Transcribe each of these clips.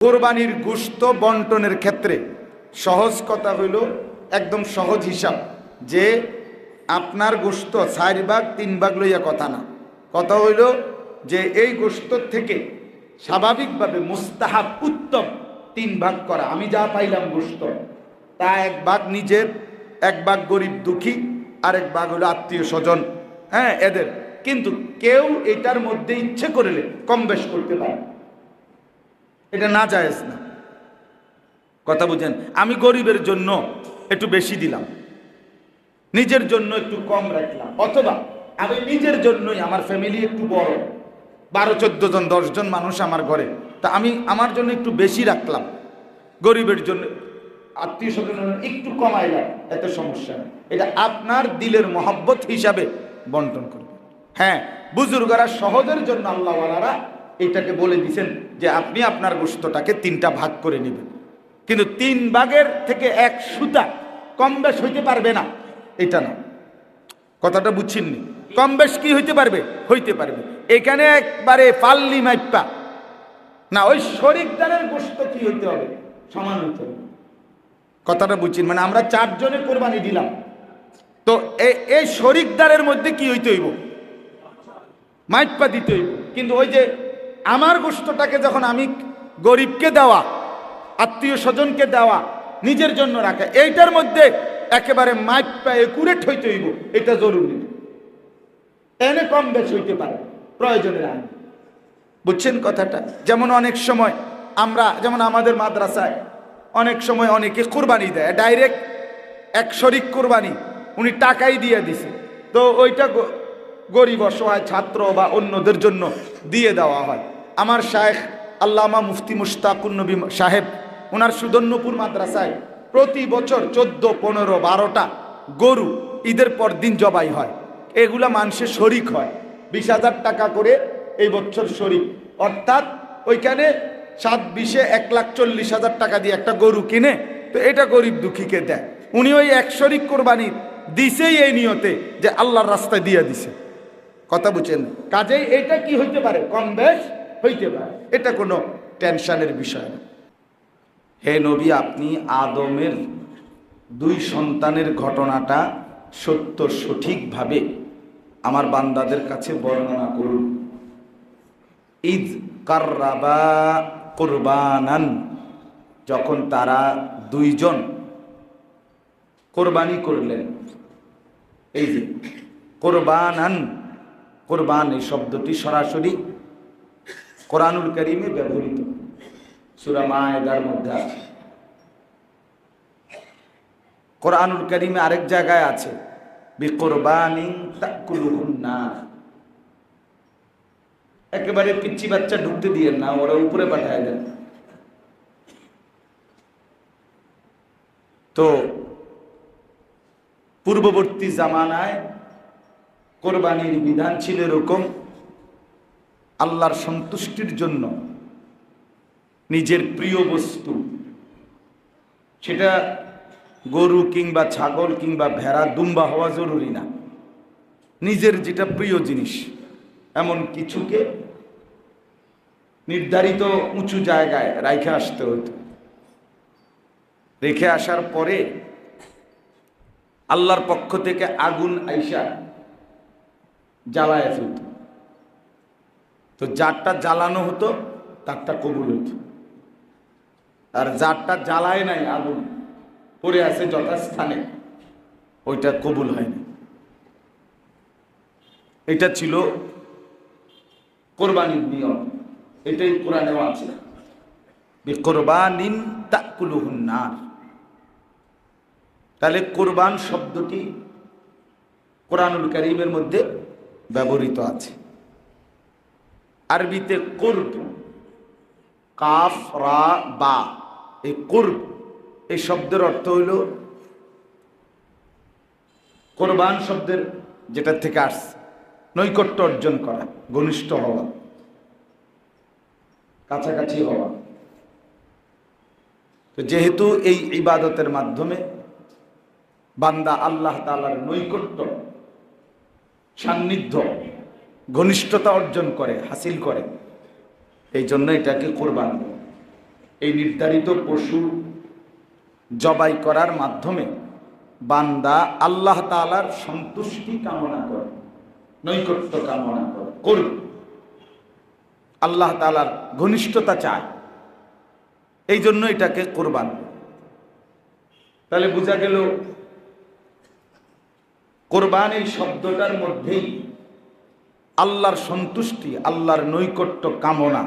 কোরবানির গোশত বন্টনের ক্ষেত্রে সহজ কথা হইল, একদম সহজ হিসাব, যে আপনার গোশত 4 ভাগ 3 ভাগ লইয়া কথা না। কথা হইল যে এই গোশত থেকে স্বাভাবিকভাবে মুস্তাহাব উত্তম 3 ভাগ করা। আমি যা পাইলাম গোশত, তা 1 ভাগ নিজের, 1 ভাগ গরিব দুঃখী, আর 1 ভাগ হলো আত্মীয় স্বজন, হ্যাঁ এদের। কিন্তু কেউ এটার মধ্যে ইচ্ছে করলে কম বেশ করতে পারে, এটা না জায়েজ না। কথা বুঝেন? আমি গরিবের জন্য একটু বেশি দিলাম, নিজের জন্য একটু কম রাখলাম, অথবা আমি নিজের জন্যই, আমার ফ্যামিলি একটু বড়, 12-14 জন 10 জন মানুষ আমার ঘরে, তা আমি আমার জন্য একটু বেশি রাখলাম, গরিবের জন্য আত্মীয় স্বজন একটু কমাইলাম, এত সমস্যা নেই। এটা আপনার দিলের মহব্বত হিসাবে বন্টন করবে। হ্যাঁ, বুজুর্গরা সহজের জন্য আল্লাহওয়ালারা এটাকে বলে দিয়েছেন যে আপনি আপনার গোশতটাকে 3টা ভাগ করে নেবেন, কিন্তু 3 ভাগের থেকে 1 সুতা কম বেশ হইতে পারবে না, এটা না। কথাটা বুঝছেননি? কম বেশ কি হইতে পারবে? হইতে পারবে। এখানে একবারে ফাল্লি মাইপা না, ওই শরিকদারের গোশত কি হইতে হবে? সমান হইতে হবে। কথাটা বুঝছেন? মানে আমরা 4 জনে কোরবানি দিলাম, তো এই শরিকদারের মধ্যে কি হইতে হইব? মাইপা দিতে হইব। কিন্তু ওই যে আমার গোশতটাকে যখন আমি গরিবকে দেওয়া, আত্মীয় স্বজনকে দেওয়া, নিজের জন্য রাখা, এইটার মধ্যে একেবারে মাইপা একুরেট হইতে হইব, এটা জরুরি। এনে কম বেশ হইতে পারে প্রয়োজনের আইন। বুঝছেন কথাটা? যেমন অনেক সময় আমরা, যেমন আমাদের মাদ্রাসায় অনেক সময় অনেকে কোরবানি দেয়, ডাইরেক্ট এক শরিক কোরবানি, উনি টাকাই দিয়ে দিছে, তো ওইটা গরিব অসহায় ছাত্র বা অন্যদের জন্য দিয়ে দেওয়া হয়। আমার শায়েখ আল্লামা মুফতি মুশতাকুন নবী সাহেব, ওনার সুদর্ণপুর মাদ্রাসায় প্রতি বছর 14, 15, 12টা গরু ঈদের পর দিন জবাই হয়। এগুলা মানুষের শরিক হয়, 20,000 টাকা করে এই বছর শরিক, অর্থাৎ ওইখানে 7-20-এ 1,40,000 টাকা দিয়ে একটা গরু কিনে, তো এটা গরিব দুঃখীকে দেয়। উনি ওই 1 শরিক কোরবানি দিছেই এই নিয়তে যে আল্লাহর রাস্তায় দিয়ে দিছে। কথা বুঝছেন? কাজেই এটা কি হইতে পারে? কম বেশ হইতে পারে, এটা কোনো টেনশনের বিষয় না। হে নবী, আপনি আদমের 2 সন্তানের ঘটনাটা সত্য সঠিকভাবে আমার বান্দাদের কাছে বর্ণনা করুন। ঈদ কাররাবা কুরবানান, যখন তারা 2 জন কোরবানি করলেন। এই যে কোরবানান, কোরবান এই শব্দটি সরাসরি কোরআনুল কারীমে ব্যবহৃত, সূরা মায়েদার মধ্যে আছে। কোরআনুল কারীমে আরেক জায়গায় আছে বিকুরবানিন তাকুলুহুন নার। একেবারে পিচ্চি বাচ্চা ঢুকতে দিয়েন না, ওরা উপরে পাঠায় দেন। তো পূর্ববর্তী জামানায় কোরবানির বিধান ছিল এরকম, আল্লাহর সন্তুষ্টির জন্য নিজের প্রিয় বস্তু, সেটা গরু কিংবা ছাগল কিংবা ভেড়া দুম্বা হওয়া জরুরি না, নিজের যেটা প্রিয় জিনিস এমন কিছুকে নির্ধারিত উঁচু জায়গায় রেখে আসতে হতো। রেখে আসার পরে আল্লাহর পক্ষ থেকে আগুন আইসা জ্বালায় ফেলত। তো যারটা জ্বালানো হতো তারটা কবুল হতো, আর যারটা জ্বালায় নাই, আগুন পড়ে আছে যথাস্থানে, ওইটা কবুল হয়নি। এটা ছিল কোরবানির নিয়ম, এটাই কোরআনেও আছে বিকুরবানিন তাকুলুহুন নার। তাহলে কোরবান শব্দটি কোরআনুল কারীমের মধ্যে ব্যবহৃত আছে। আরবিতে কুরব, কাফ রা বা, এই কুরব এই শব্দের অর্থ হইল, কোরবান শব্দের যেটা থেকে আসছে নৈকট্য অর্জন করা, ঘনিষ্ঠ হওয়া, কাছাকাছি হওয়া। তো যেহেতু এই ইবাদতের মাধ্যমে বান্দা আল্লাহ তাআলার নৈকট্য, সান্নিধ্য, ঘনিষ্ঠতা অর্জন করে, হাসিল করে, এই জন্য এটাকে কোরবান। এই নির্ধারিত পশু জবাই করার মাধ্যমে বান্দা আল্লাহ তাআলার সন্তুষ্টি কামনা করে, নৈকট্য কামনা করে, আল্লাহ তাআলার ঘনিষ্ঠতা চায়, এই জন্য এটাকে কুরবান। তাহলে বোঝা গেল কুরবান এই শব্দটার মধ্যেই আল্লাহর সন্তুষ্টি, আল্লাহর নৈকট্য কামনা,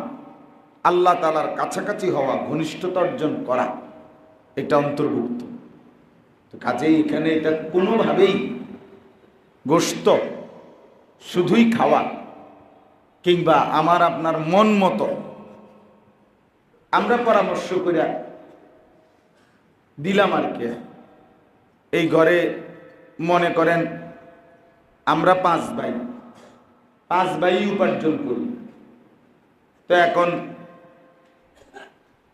আল্লাহ তাআলার কাছাকাছি হওয়া, ঘনিষ্ঠতা অর্জন করা, এটা অন্তর্ভুক্ত। তো কাজেই এখানে এটা কোনোভাবেই গোশত শুধুই খাওয়া কিংবা আমার আপনার মন মতো আমরা পরামর্শ করে দিলাম আর কি। এই ঘরে মনে করেন আমরা 5 ভাই উপার্জন করি। তো এখন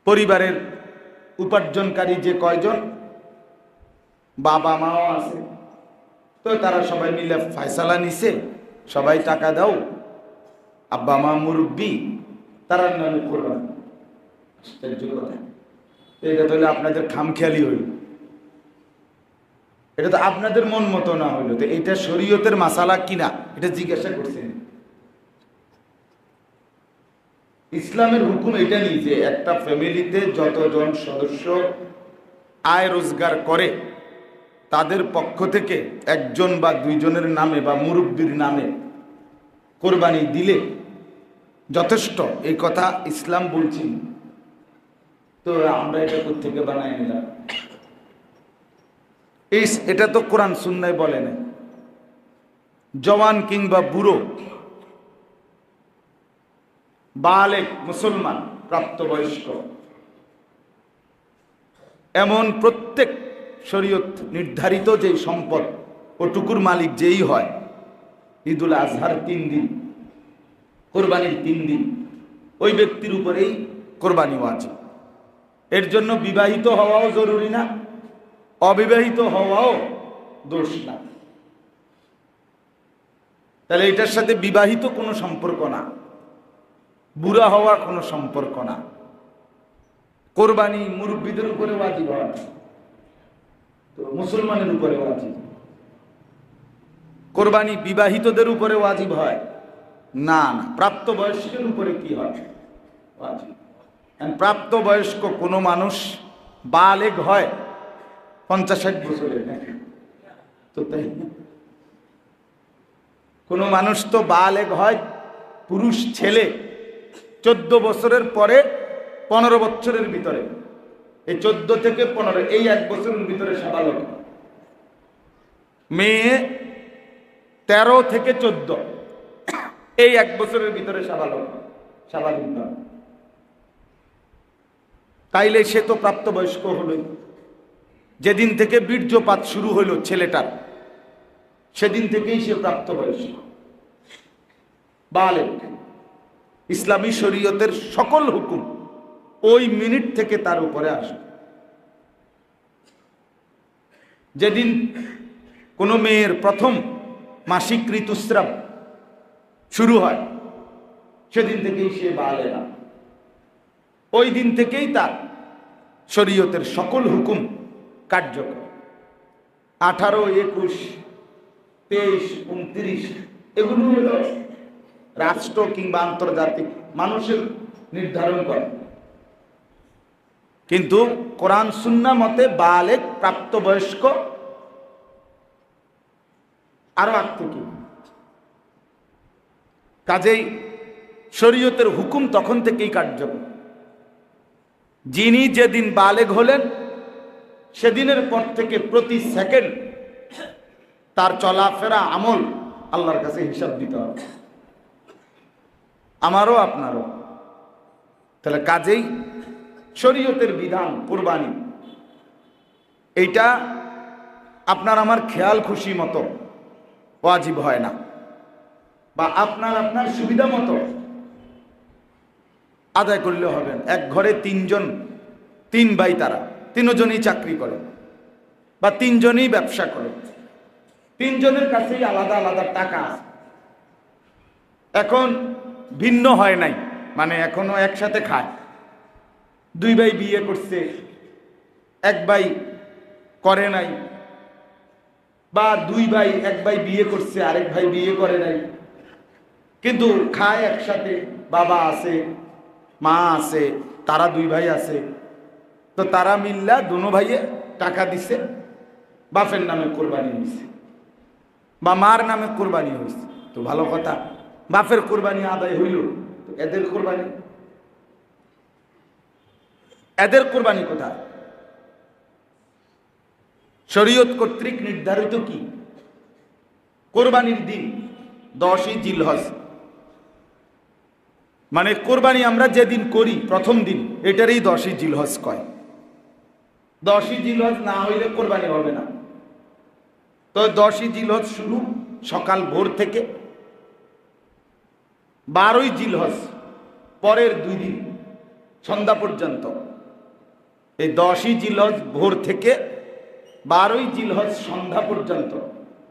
পরিবারের উপার্জনকারী যে কয়জন, বাবা মাও আছে, তো তারা সবাই মিলে ফয়সালা নিছে, সবাই টাকা দাও, আব্বা মা মুরব্বী, তারা নামে করবেন। এটা তাহলে আপনাদের খামখেয়ালি হইল, এটা তো আপনাদের মন মতো না হইল। তো এটা শরীয়তের মাসালা কিনা এটা জিজ্ঞাসা করছেন। ইসলামের হুকুম এটা নেই যে একটা ফ্যামিলিতে যতজন সদস্য আয় রোজগার করে তাদের পক্ষ থেকে একজন বা দুইজনের নামে বা মুরব্বীর নামে কোরবানি দিলে যথেষ্ট, এই কথা ইসলাম বলছি। তো আমরা এটা কোত্থেকে বানাই নিলাম? এটা তো কোরআন সুন্নাহয় বলে না। জওয়ান কিংবা বুড়ো, বালেগ মুসলমান প্রাপ্তবয়স্ক, এমন প্রত্যেক শরীয়ত নির্ধারিত যে সম্পদ ওটুকুর মালিক যেই হয়, ঈদুল আজহার 3 দিন, কোরবানির 3 দিন, ওই ব্যক্তির উপরেই কোরবানি ওয়াজিব। এর জন্য বিবাহিত হওয়াও জরুরি না, অবিবাহিত হওয়াও দোষ না। তাহলে এটার সাথে বিবাহিত কোনো সম্পর্ক না, বুড়া হওয়া কোনো সম্পর্ক না। কোরবানি মুরব্বীদের উপরে ওয়াজিব হয়, তো মুসলমানের উপরে ওয়াজিব। কোরবানি বিবাহিতদের উপরে ওয়াজিব হয় না, না, প্রাপ্তবয়স্কের উপরে কি হয়? ওয়াজিব। প্রাপ্তবয়স্ক কোনো মানুষ বালেগ হয় 50-60 বছরের, তো তাই কোনো মানুষ তো বালেগ হয়, পুরুষ ছেলে 14 বছরের পরে 15 বছরের ভিতরে, এই 14 থেকে 15, এই 1 বছরের ভিতরে সাবালক। মেয়ে 13 থেকে 14, এই 1 বছরের ভিতরে সাবালক, স্বাভাবিক না। তাইলে সে তো প্রাপ্তবয়স্ক হলোই। যেদিন থেকে বীর্যপাত শুরু হলো ছেলেটার, সেদিন থেকেই সে প্রাপ্তবয়স্ক, বালেগ। ইসলামী শরীয়তের সকল হুকুম ওই মিনিট থেকে তার উপরে আসে। যেদিন কোনো মেয়ের প্রথম মাসিক ঋতুস্রাব শুরু হয়, সেদিন থেকেই সে বালেগা। ওই দিন থেকেই তার শরীয়তের সকল হুকুম কার্যকর। 18, 21, 23, 29 এগুলো হলো রাষ্ট্র কিংবা আন্তর্জাতিক মানুষের নির্ধারণ করে, কিন্তু কোরআন সুন্নাহ মতে বালেগ প্রাপ্তবয়স্ক আরো আগ থেকে। কাজেই শরীয়তের হুকুম তখন থেকেই কার্যকর। যিনি যেদিন বালেগ হলেন সেদিনের পর থেকে প্রতি সেকেন্ড তার চলাফেরা আমল আল্লাহর কাছে হিসাব দিতে হবে, আমারও আপনারও। তাহলে কাজেই শরীয়তের বিধান কুরবানি, এইটা আপনার আমার খেয়াল খুশি মতো ওয়াজিব হয় না, বা আপনার আপনার সুবিধা মতো আদায় করলে হবেন। এক ঘরে 3 ভাই, তারা 3 জনই চাকরি করে বা 3 জনই ব্যবসা করে, 3 জনের কাছেই আলাদা আলাদা টাকা আছে। এখন ভিন্ন হয় নাই, মানে এখনো একসাথে খায়, দুই ভাই বিয়ে করছে, এক ভাই করে নাই, বা দুই ভাই, এক ভাই বিয়ে করছে আরেক ভাই বিয়ে করে নাই, কিন্তু খায় একসাথে, বাবা আছে মা আছে, তারা দুই ভাই আছে, তো তারা মিল্লা দুনো ভাইয়ে টাকা দিছে, বাপের নামে কোরবানি হয়েছে বা মার নামে কোরবানি হয়েছে। তো ভালো কথা, বাপের কোরবানি আদায় হইল, তো এদের কোরবানি কোথায়? শরীয়ত কর্তৃক নির্ধারিত কি? কোরবানির দিন 10ই জিলহজ, মানে কোরবানি আমরা যেদিন করি প্রথম দিন, এটারই 10ই জিলহজ কয়। 10ই জিলহজ না হইলে কোরবানি হবে না। তো 10ই জিলহজ শুরু সকাল ভোর থেকে, 12ই জিলহজ পরের 2 দিন সন্ধ্যা পর্যন্ত। এই 10ই জিলহজ ভোর থেকে 12ই জিলহজ সন্ধ্যা পর্যন্ত,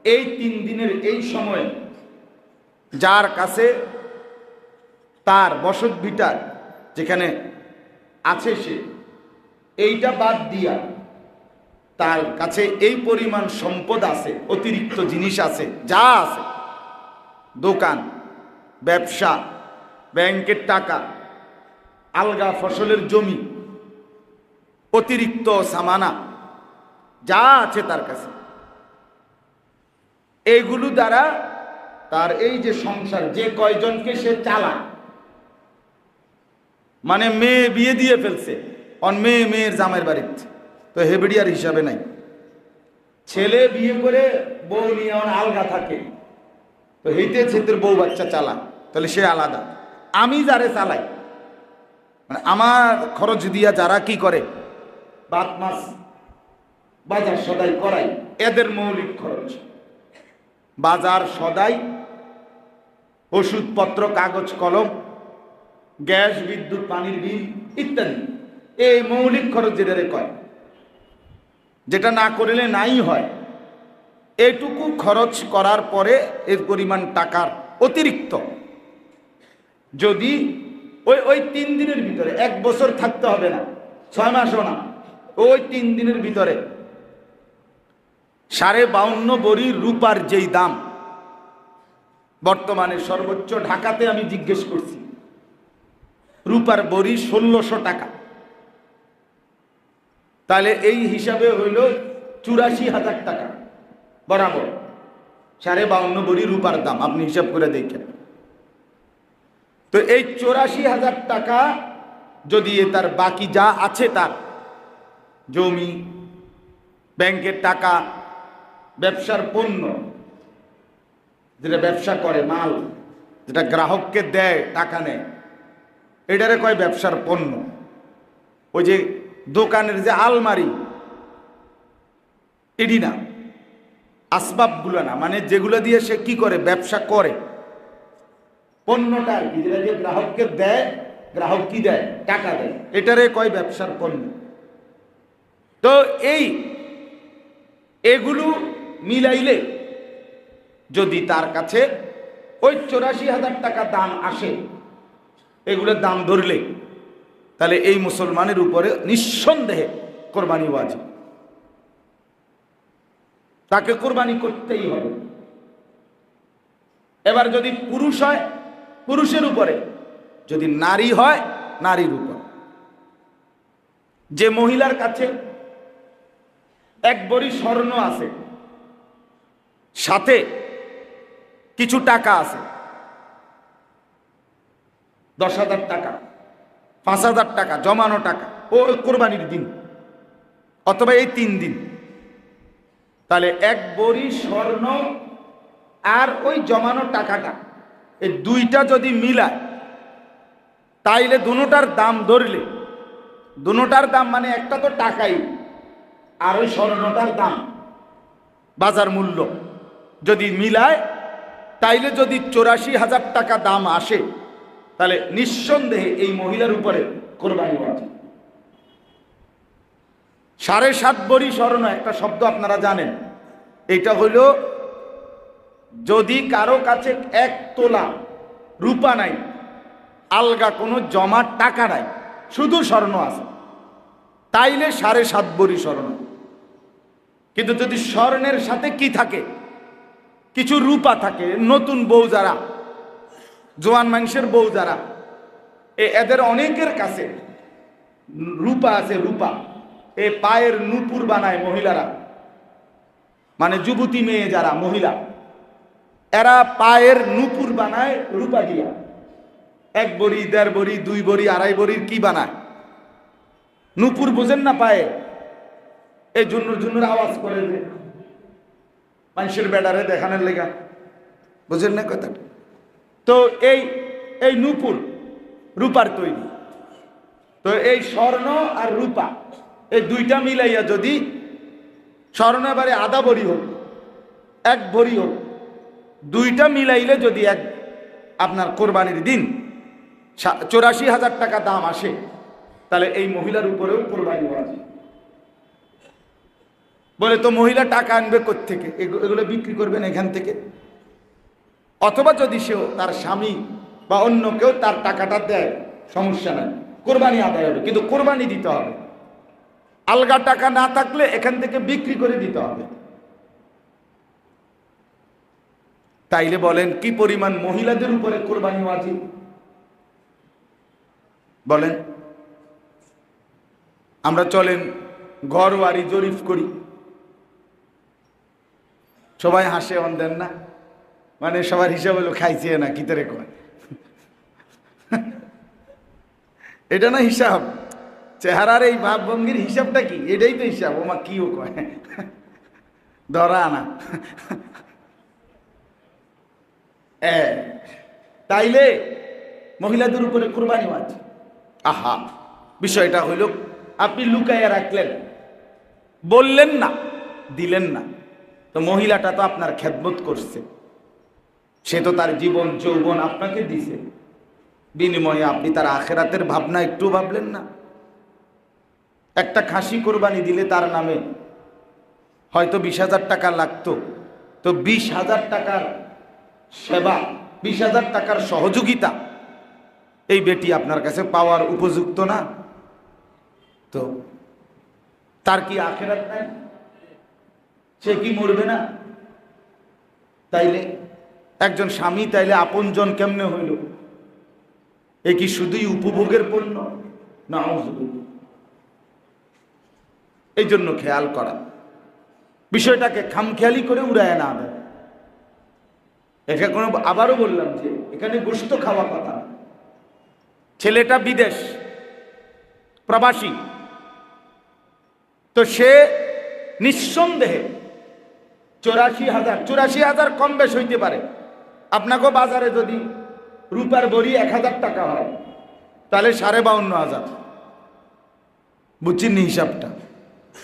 এই 3 দিনের এই সময়ে যার কাছে তার বসত ভিটার যেখানে আছে সে এইটা বাদ দিয়া তার কাছে এই পরিমাণ সম্পদ আছে, অতিরিক্ত জিনিস আছে, যা আছে, দোকান, ব্যবসা, ব্যাংকের টাকা, আলগা ফসলের জমি, অতিরিক্ত সামানা যা আছে তার কাছে, এইগুলো দ্বারা তার এই যে সংসার, যে কয়জনকে সে চালায়, মানে মেয়ে বিয়ে দিয়ে ফেলছে, মেয়ের জামাইয়ের বাড়িতে, তো হেবিডিয়ার হিসাবে নাই। ছেলে বিয়ে করে বউ নিয়ে আলগা থাকে, তো হেঁটে ছেলের বউ বাচ্চা চালা, তাহলে সে আলাদা। আমি যারে চালাই, মানে আমার খরচ দিয়া যারা কি করে, ভাত মাছ বাজার সদাই করাই, এদের মৌলিক খরচ, বাজার সদাই, ওষুধপত্র, কাগজ কলম, গ্যাস, বিদ্যুৎ, পানির বিল ইত্যাদি, এই মৌলিক খরচ যেটারে কয়, যেটা না করলে নাই হয়, এটুকু খরচ করার পরে এর পরিমাণ টাকার অতিরিক্ত যদি ওই 3 দিনের ভিতরে, 1 বছর থাকতে হবে না, 6 মাসও না, ওই 3 দিনের ভিতরে 52.5 ভরি রূপার যেই দাম বর্তমানে সর্বোচ্চ, ঢাকাতে আমি জিজ্ঞেস করছি, রূপার ভরি 1600 টাকা। তাহলে এই হিসাবে হইল 84,000 টাকা বরাবর 52.5 ভরি রূপার দাম, আপনি হিসাব করে দেখেন। তো এই 84,000 টাকা যদি তার বাকি যা আছে, তার জমি, ব্যাংকের টাকা, ব্যবসার পণ্য, যেটা ব্যবসা করে, মাল যেটা গ্রাহককে দেয়, টাকা নেয়, এটারে কয় ব্যবসার পণ্য। ওই যে দোকানের যে আলমারি, এডি না, আসবাবগুলো না, মানে যেগুলো দিয়ে সে কি করে, ব্যবসা করে, পণ্যটা আর কি, যেটা দিয়ে গ্রাহককে দেয়, গ্রাহক কি দেয়, টাকা দেয়, এটারে কয় ব্যবসার পণ্য। তো এগুলো মিলাইলে যদি তার কাছে ওই 84,000 টাকা দাম আসে, এগুলোর দাম ধরলে, তাহলে এই মুসলমানের উপরে নিঃসন্দেহে কোরবানি ওয়াজিব, তাকে কোরবানি করতেই হবে। এবার যদি পুরুষ হয়, পুরুষের উপরে, যদি নারী হয়, নারীর উপর। যে মহিলার কাছে 1 ভরি স্বর্ণ আছে, সাথে কিছু টাকা আছে, 10,000 টাকা, 5,000 টাকা জমানো টাকা, ও কোরবানির দিন অথবা এই 3 দিন, তাহলে 1 ভরি স্বর্ণ আর ওই জমানো টাকাটা, এই দুইটা যদি মিলায়, তাইলে দুটোটার দাম ধরলে, দুটোটার দাম মানে একটা তো টাকাই, আর ওই স্বর্ণটার দাম, বাজার মূল্য যদি মিলায়, তাইলে যদি 84,000 টাকা দাম আসে, তাহলে নিঃসন্দেহে এই মহিলার উপরে কোরবানি ওয়াজিব। 7.5 ভরি স্বর্ণ, একটা শব্দ আপনারা জানেন, এটা হইল যদি কারো কাছে 1 তোলা রূপা নাই, আলগা কোনো জমার টাকা নাই, শুধু স্বর্ণ আছে, তাইলে 7.5 ভরি স্বর্ণ। কিন্তু যদি স্বর্ণের সাথে কি থাকে, কিছু রূপা থাকে, নতুন বউ যারা, জোয়ান মানুষের বউ যারা, এদের অনেকের কাছে রূপা আছে, রূপা। এ পায়ের নূপুর বানায় মহিলারা, মানে যুবতী মেয়ে যারা মহিলা, এরা পায়ের নূপুর বানায় রূপা দিয়া। 1 ভরি, 1.5 ভরি, 2 ভরি, 2.5 ভরির কি বানায়, নূপুর বোঝেন না পায়ে, এই ঝুনুর ঝুনুর আওয়াজ করে যে মানুষের বেড়ারে দেখানোর লেগা, বুঝেন না কথাটা? তো এই নূপুর রূপার তৈরি। তো এই স্বর্ণ আর রূপা এই দুইটা মিলাইয়া যদি স্বর্ণ এবারে 1/2 ভরি হোক, 1 ভরি হোক, দুইটা মিলাইলে যদি আপনার কোরবানির দিন 84,000 টাকা দাম আসে, তাহলে এই মহিলার উপরেও কোরবানি আছে। বলে তো মহিলা টাকা আনবে কোত্থেকে? এগুলো বিক্রি করবেন এখান থেকে, অথবা যদি সেও তার স্বামী বা অন্য কেউ তার টাকাটা দেয়, সমস্যা নাই, কোরবানি আদায় হবে। কিন্তু কোরবানি দিতে হবে, আলগা টাকা না থাকলে এখান থেকে বিক্রি করে দিতে হবে। তাইলে বলেন কি পরিমাণ মহিলাদের উপরে কোরবানি ওয়াজিব? বলেন। আমরা চলেন ঘর বাড়ি জরিপ করি, সবাই হাসে, অন দেন না, মানে সবার হিসাব হলো খাইছে না কি তারে কয়, এটা না হিসাব। চেহারার এই ভাবভঙ্গির হিসাবটা কি? এটাই তো হিসাব। ওমা কিও কয়, ধরা আনা। তাইলে মহিলাদের উপরে কোরবানি ওয়াজিব। আহা, বিষয়টা হইল আপনি লুকাইয়া রাখলেন, বললেন না, দিলেন না, তো মহিলাটা তো আপনার খেদমত করছে, সে তো তার জীবন যৌবন আপনাকে দিছে, বিনিময়ে আপনি তার আখেরাতের ভাবনা একটু ভাবলেন না? একটা খাসি কোরবানি দিলে তার নামে হয়তো 20,000 টাকা লাগতো, তো 20,000 টাকার সেবা, 20,000 টাকার সহযোগিতা এই বেটি আপনার কাছে পাওয়ার উপযুক্ত না? তো তার কি আখেরাত নাই? সে কি মরবে না? তাইলে একজন স্বামী তাইলে আপনজন কেমনে হইল? এ কি শুধুই উপভোগের পণ্য? না, এই জন্য খেয়াল করা, বিষয়টাকে খামখেয়ালি করে উড়ায় না দেয়। এটা কোনো, আবারও বললাম যে এখানে গোশত খাওয়া কথা। ছেলেটা বিদেশ প্রবাসী, তো সে নিঃসন্দেহে 84,000 কম বেশ হইতে পারে। আপনাকেও বাজারে যদি রূপার বড়ি 1,000 টাকা হয়, তাহলে 52,500, বুঝছেন হিসাবটা?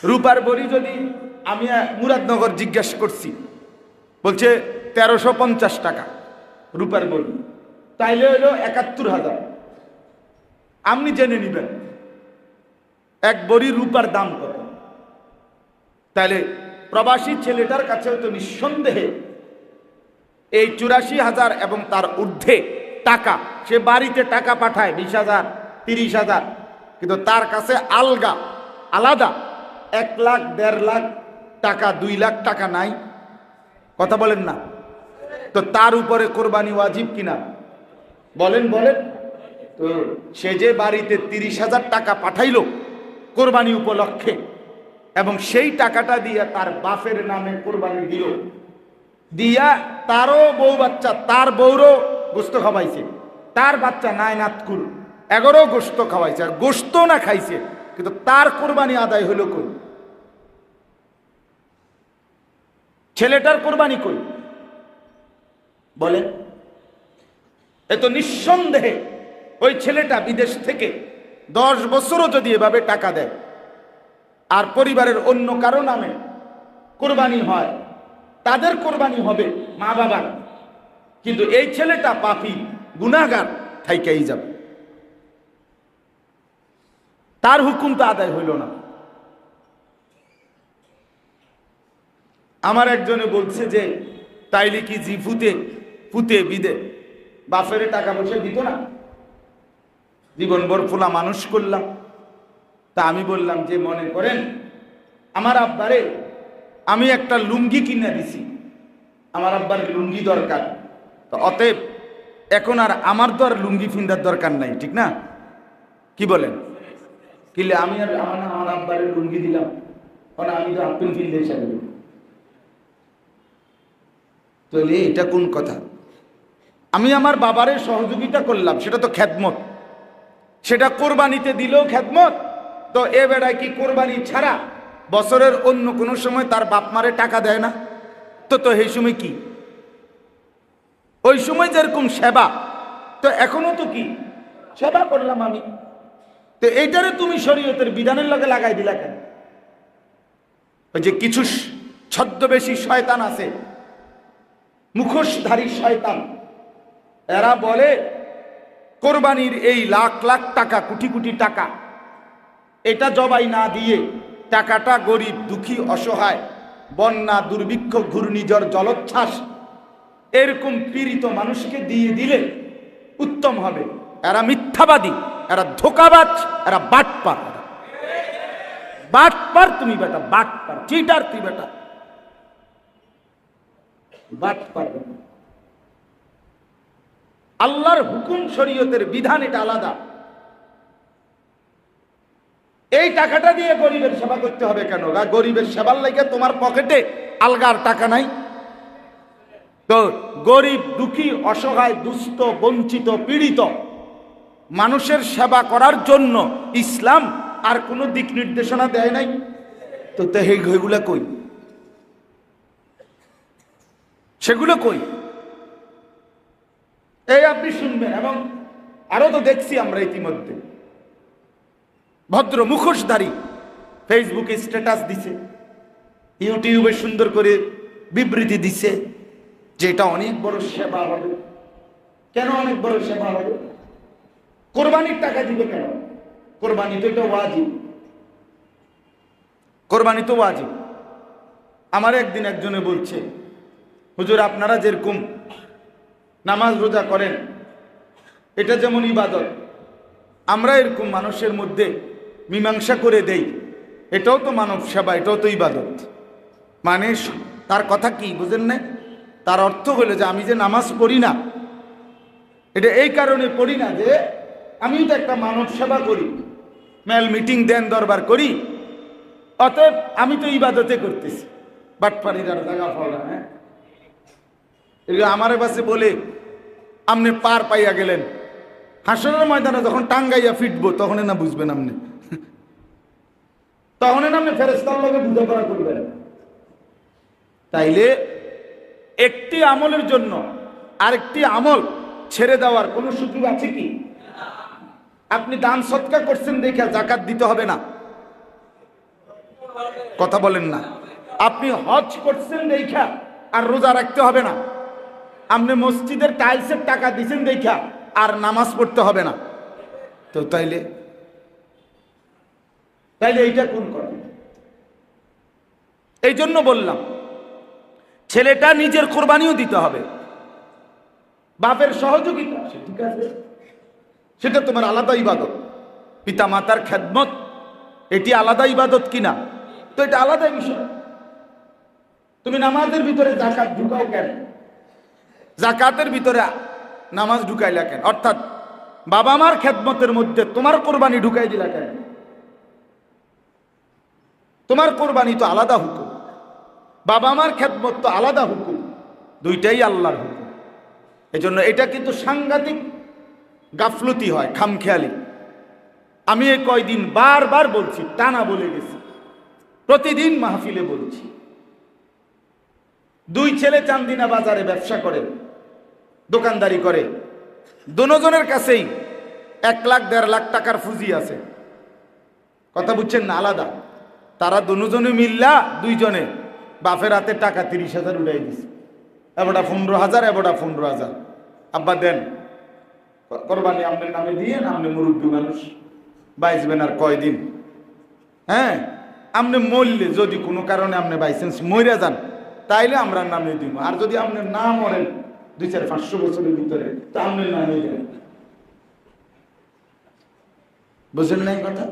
রূপার বড়ি যদি আমি মুরাদনগর জিজ্ঞাসা করছি, বলছে 1350 টাকা রূপার বড়ি, তাইলে হইল 71,000। আপনি জেনে নিবেন 1 বড়ি রূপার দাম কত। তাইলে প্রবাসী ছেলেটার কাছেও তো নিঃসন্দেহে এই 84,000 এবং তার ঊর্ধ্বে টাকা, সে বাড়িতে টাকা পাঠায় 20,000, 30,000, কিন্তু তার কাছে আলাদা 1 লাখ, 1.5 লাখ টাকা, 2 লাখ টাকা নাই। কথা বলেন না? তো তার উপরে কোরবানি ওয়াজিব কিনা? বলেন বলেন। তো সে যে বাড়িতে 30,000 টাকা পাঠাইলো কোরবানি উপলক্ষে, এবং সেই টাকাটা দিয়া তার বাপের নামে কোরবানি দিল, দিয়া তারও বউ বাচ্চা, তার বউরও গোস্ত খাওয়াইছে, তার বাচ্চা নাই নাতকুল, এগারো গোস্ত খাওয়াইছে, আর গোস্ত না খাইছে, কিন্তু তার কোরবানি আদায় হইল কই? ছেলেটার কোরবানি কই? বলেন। এত নিঃসন্দেহে ওই ছেলেটা বিদেশ থেকে 10 বছরও যদি এভাবে টাকা দেয় আর পরিবারের অন্য কারো নামে কোরবানি হয়, তাদের কোরবানি হবে মা বাবার, কিন্তু এই ছেলেটা পাপী গুনাহগার থাইকাই যাবে, তার হুকুম তো আদায় হইল না। আমার একজনে বলছে যে তাইলে কি জি ফুতে বিদে বাপের টাকা পয়সা দিত না? জীবনভর ফোলা মানুষ করলাম, তা আমি বললাম যে মনে করেন আমার আব্বারে আমি একটা লুঙ্গি কিনে দিছি, আমার আব্বার লুঙ্গি দরকার, তো অতএব এখন আর আমার তো আর লুঙ্গি ফিন্দার দরকার নাই, ঠিক না? কি বলেন? কিলে আমি আর আমার আব্বারে লুঙ্গি দিলাম, কারণ আমি তো আপন ফিন্দে হিসাবে, তাহলে এটা কোন কথা? আমি আমার বাবারে সহযোগিতা করলাম, সেটা তো খেদমত, সেটা কোরবানিতে দিলেও খেদমত। তো এ বেড়ায় কি কোরবানি ছাড়া বছরের অন্য কোনো সময় তার বাপ মারে টাকা দেয় না? তো তো এই সময় কি, ওই সময় যেরকম সেবা, তো এখনো তো কি সেবা করলাম আমি। তো এইটারে তুমি শরীয়তের বিধানের লগে লাগাই দিলা কেন? ওই যে কিছু ছদ্মবেশী শয়তান আছে, মুখোশধারী শয়তান, এরা বলে কোরবানির এই লাখ লাখ টাকা, কোটি কোটি টাকা, এটা জবাই না দিয়ে টাকাটা গরিব দুঃখী অসহায়, বন্যা দুর্ভিক্ষ ঘূর্ণিঝড় জলোচ্ছ্বাস এরকম পীড়িত মানুষকে দিয়ে দিলে উত্তম হবে। এরা মিথ্যাবাদী, এরা ধোঁকাবাজ, এরা বাটপার। বাটপার তুমি বেটা, বাটপার, চিটার তুই বেটা, বাটপার। আল্লাহর হুকুম, শরীয়তের বিধান এটা আলাদা। এই টাকাটা দিয়ে গরিবের সেবা করতে হবে কেন? গরিবের সেবার লাগে তোমার পকেটে আলগার টাকা নাই? তো গরিব দুঃখী অসহায় দুস্থ বঞ্চিত পীড়িত মানুষের সেবা করার জন্য ইসলাম আর কোনো দিক নির্দেশনা দেয় নাই। তো সেইগুলা কই, সেগুলো কই? এই আপনি শুনবেন। এবং আরো তো দেখছি আমরা ইতিমধ্যে ভদ্র মুখোশধারী ফেসবুকে স্ট্যাটাস দিছে, ইউটিউবে সুন্দর করে বিবৃতি দিছে যে এটা অনেক বড় সেবা হবে। কেন অনেক বড় সেবা হবে? কোরবানির টাকা দিবে কেন? কোরবানি তো এটা ওয়াজিব, কোরবানি তো ওয়াজিব। আমার একদিন একজনে বলছে, হুজুর আপনারা যেরকম নামাজ রোজা করেন এটা যেমন ইবাদত, আমরা এরকম মানুষের মধ্যে মীমাংসা করে দেই, এটাও তো মানব সেবা, এটাও তো ইবাদত। মানে তার কথা কি বুঝেন না? তার অর্থ হলো যে আমি যে নামাজ পড়ি না, এটা এই কারণে পড়ি না যে আমিও তো একটা মানব সেবা করি, মেল মিটিং দেন দরবার করি, অতএব আমি তো ইবাদতে করতেছি। বাটপাড়ির আর জায়গা ফলা, হ্যাঁ আমার কাছে বলে আপনি পার পাইয়া গেলেন, হাসরের ময়দানে যখন টাঙ্গাইয়া ফিটবো তখন না বুঝবেন আপনি, তখন আপনি ফেরেশতার লগে বোঝাপড়া করবেন। তাইলে একটি আমলের জন্য আরেকটি আমল ছেড়ে দেওয়ার কোনো সুযোগ আছে কি? আপনি দান সৎকার করছেন দেখে যাকাত দিতে হবে না, কথা বলেন না। আপনি হজ করছেন দেখা আর রোজা রাখতে হবে না। আপনি মসজিদের টাইলসের টাকা দিচ্ছেন দেখা আর নামাজ পড়তে হবে না। তো তাইলে এইটা কোন কথা? এই জন্য বললাম ছেলেটা নিজের কোরবানিও দিতে হবে, বাপের সহযোগিতা, ঠিক আছে, সেটা তোমার আলাদা ইবাদত। পিতা মাতার খেদমত এটি আলাদা ইবাদত কিনা? তো এটা আলাদা বিষয়। তুমি নামাজের ভিতরে যাকাত ঢুকাও কেন? যাকাতের ভিতরে নামাজ ঢুকাইলা কেন? অর্থাৎ বাবা মার খেদমতের মধ্যে তোমার কোরবানি ঢুকাই দিলা কেন? তোমার কোরবানি তো আলাদা হুকুম, বাবা মার খেদমত তো আলাদা হুকুম, দুইটাই আল্লাহর হুকুম। এজন্য এটা কিন্তু সাংঘাতিক গাফলতি হয়, খামখেয়ালি। আমি এই কয়দিন বারবার বলছি, টানা বলে গেছি, প্রতিদিন মাহফিলে বলছি। দুই ছেলে চান্দিনা বাজারে ব্যবসা করে, দোকানদারি করে, দুজনের কাছেই 1 লাখ 1.5 লাখ টাকার পুঁজি আছে। কথা বুঝছেন না? আলাদা। তারা দুজনে মিল্লা দুইজনে বাপের হাতে টাকা 30,000 উড়াই দিছে। এবারটা 15,000, এবারটা 15,000। আব্বা দেন, কোরবানি আপনার নামে দিয়ে, আপনি মুরব্বী মানুষ, বাইসবেন আর কয়দিন। হ্যাঁ, আপনি মরলে যদি কোনো কারণে আপনি বাইসেন্স মরে যান তাইলে আমরা নামে দিব, আর যদি আপনি না মরেন 200-500 বছরের ভিতরে তা আপনার নামে দেন। বুঝলেন না এই কথা?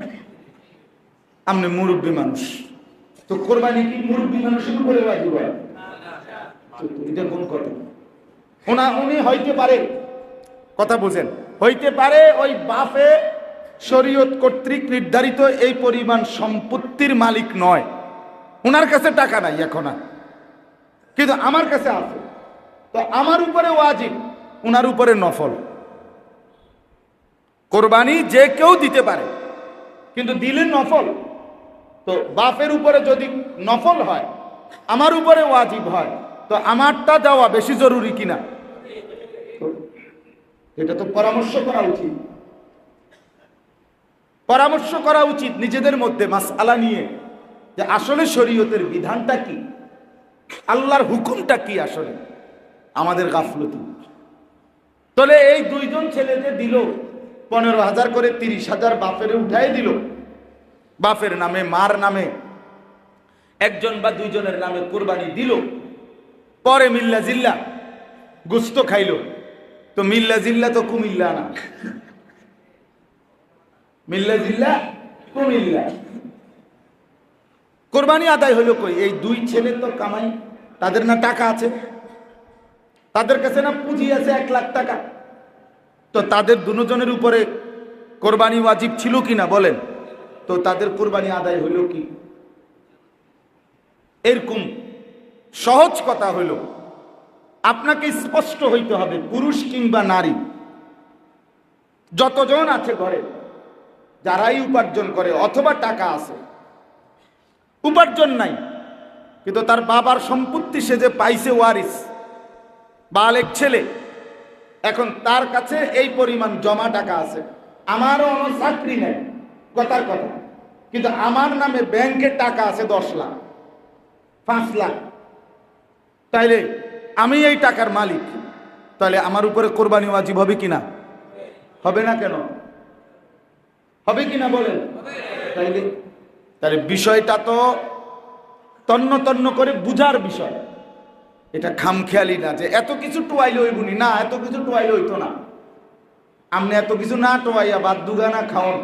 আপনি মুরব্বী মানুষ, তো কোরবানি কি মুরব্বী মানুষের উপরে ওয়াজিব হয়? এটা কোন কথা? উনি হইতে পারে, কথা বুঝেন, হইতে পারে ওই বাপে শরীয়ত কর্তৃক নির্ধারিত এই পরিমাণ সম্পত্তির মালিক নয়, ওনার কাছে টাকা নাই এখন আর, কিন্তু আমার কাছে আছে, তো আমার উপরে ওয়াজিব, ওনার উপরে নফল। কোরবানি যে কেউ দিতে পারে, কিন্তু দিলে নফল। তো বাপের উপরে যদি নফল হয়, আমার উপরে ওয়াজিব হয়, তো আমারটা দেওয়া বেশি জরুরি কিনা? এটা তো পরামর্শ করা উচিত, পরামর্শ করা উচিত নিজেদের মধ্যে মাসআলা নিয়ে, যে আসলে শরীয়তের বিধানটা কি, আল্লাহর হুকুমটা কি আসলে। আমাদের গাফলতি। তাহলে এই দুইজন ছেলে যে দিল 15,000 করে, 30,000 বাপের উঠাই দিল, বাপের নামে মার নামে একজন বা দুইজনের নামে কোরবানি দিল, পরে মিল্লা জিল্লা গোস্ত খাইল, তো মিল্লা জিল্লা তো কুমিল্লা না, মিল্লা জিল্লা কুমিল্লা। কোরবানি আদায় হলো কই? এই দুই ছেলে তো কামাই, তাদের না টাকা আছে, তাদের কাছে না পুঁজি আছে 1 লাখ টাকা, তো তাদের দুজনের উপরে কোরবানি ওয়াজিব ছিল কিনা বলেন? তো তাদের কোরবানি আদায় হলো কি? এরকম সহজ কথা হলো, আপনাকে স্পষ্ট হইতে হবে, পুরুষ কিংবা নারী যতজন আছে ঘরে, যারাই উপার্জন করে অথবা টাকা আছে, উপার্জন নাই কিন্তু তার বাবার সম্পত্তি সে যে পাইছে ওয়ারিস, বালেক ছেলে, এখন তার কাছে এই পরিমাণ জমা টাকা আছে, আমারও কোনো চাকরি নেই, কথার কথা, কিন্তু আমার নামে ব্যাংকে টাকা আছে 10 লাখ 5 লাখ, তাইলে আমি এই টাকার মালিক, তাহলে আমার উপরে কোরবানি ওয়াজিব হবে কিনা? হবে না কেন? হবে কিনা বলেন? তাহলে বিষয়টা তো তন্ন তন্ন করে বুঝার বিষয়, এটা খামখেয়ালি না যে এত কিছু টোয়াইলে হইবনি, না এত কিছু টোয়াইলে হইতো না, আপনি এত কিছু না টোয়াইয়া বাদ দুগানা খাওন,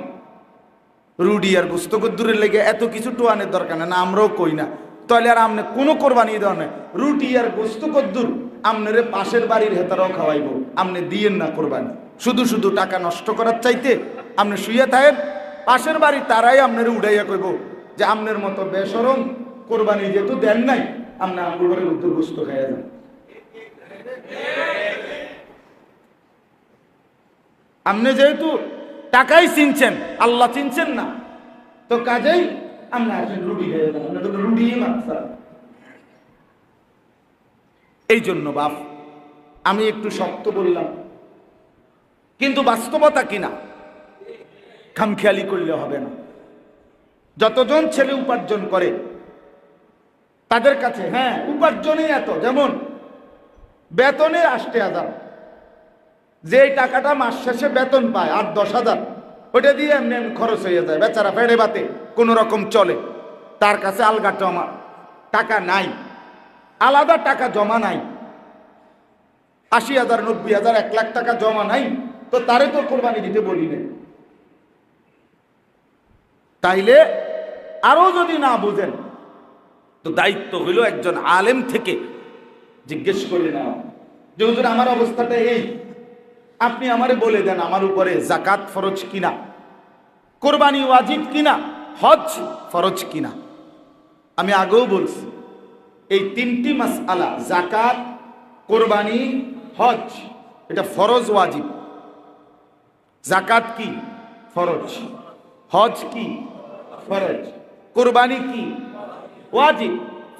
রুডি আর গোস্ত কদ্দুরের লেগে এত কিছু টোয়ানোর দরকার না, আমরাও কই না, তাহলে আর আপনি কোনো কোরবানি দেওয়া নেই, রুটি আর গোস্ত কদ্দুর আপনার পাশের বাড়ির হেতারাও খাওয়াইব, আপনি দিয়েন না কোরবানি, শুধু শুধু টাকা নষ্ট করার চাইতে আপনি শুয়ে থাকেন, পাশের বাড়ি তারাই আপনার উড়াইয়া কইব যে আপনার মতো বেশরম কোরবানি যেহেতু দেন নাই, আপনি আমার ঘরে উত্তর গোস্ত খাইয়া যান। আপনি যেহেতু টাকাই চিনছেন, আল্লাহ চিনছেন না, তো কাজেই আমরা রুটি খাইয়া যান, আমরা তো রুটি মাংসা। এই জন্য বাপ আমি একটু শক্ত বললাম, কিন্তু বাস্তবতা কিনা খামখেয়ালি করলে হবে না। যতজন ছেলে উপার্জন করে তাদের কাছে, হ্যাঁ উপার্জনই এত, যেমন বেতনে 8,000, যে টাকাটা মাস শেষে বেতন পায় 8-10,000, ওটা দিয়ে এমনি এমনি খরচ হয়ে যায়, বেচারা ফেড়ে বাতে কোন রকম চলে, তার কাছে আলগা জমা টাকা নাই, আলাদা টাকা জমা নাই, 80,000, 90,000, 1 লাখ টাকা জমা নাই, তো তারে তো কোরবানি দিতে বলি না। তাইলে আরো যদি না বুঝেন, তো দায়িত্ব হইল একজন আলেম থেকে জিজ্ঞেস করে নাও যে হুজুর আমার অবস্থাটা এই, আপনি আমারে বলে দেন আমার উপরে যাকাত ফরজ কিনা, কোরবানি ওয়াজিব কিনা, হজ ফরজ কিনা। আমি আগেও বলছি এই 3টি মাসআলা, যাকাত, কোরবানি, হজ, এটা ফরজ ওয়াজিব। যাকাত কি? ফরজ। হজ কি? ফরজ। কোরবানি কি? ওয়াজিব।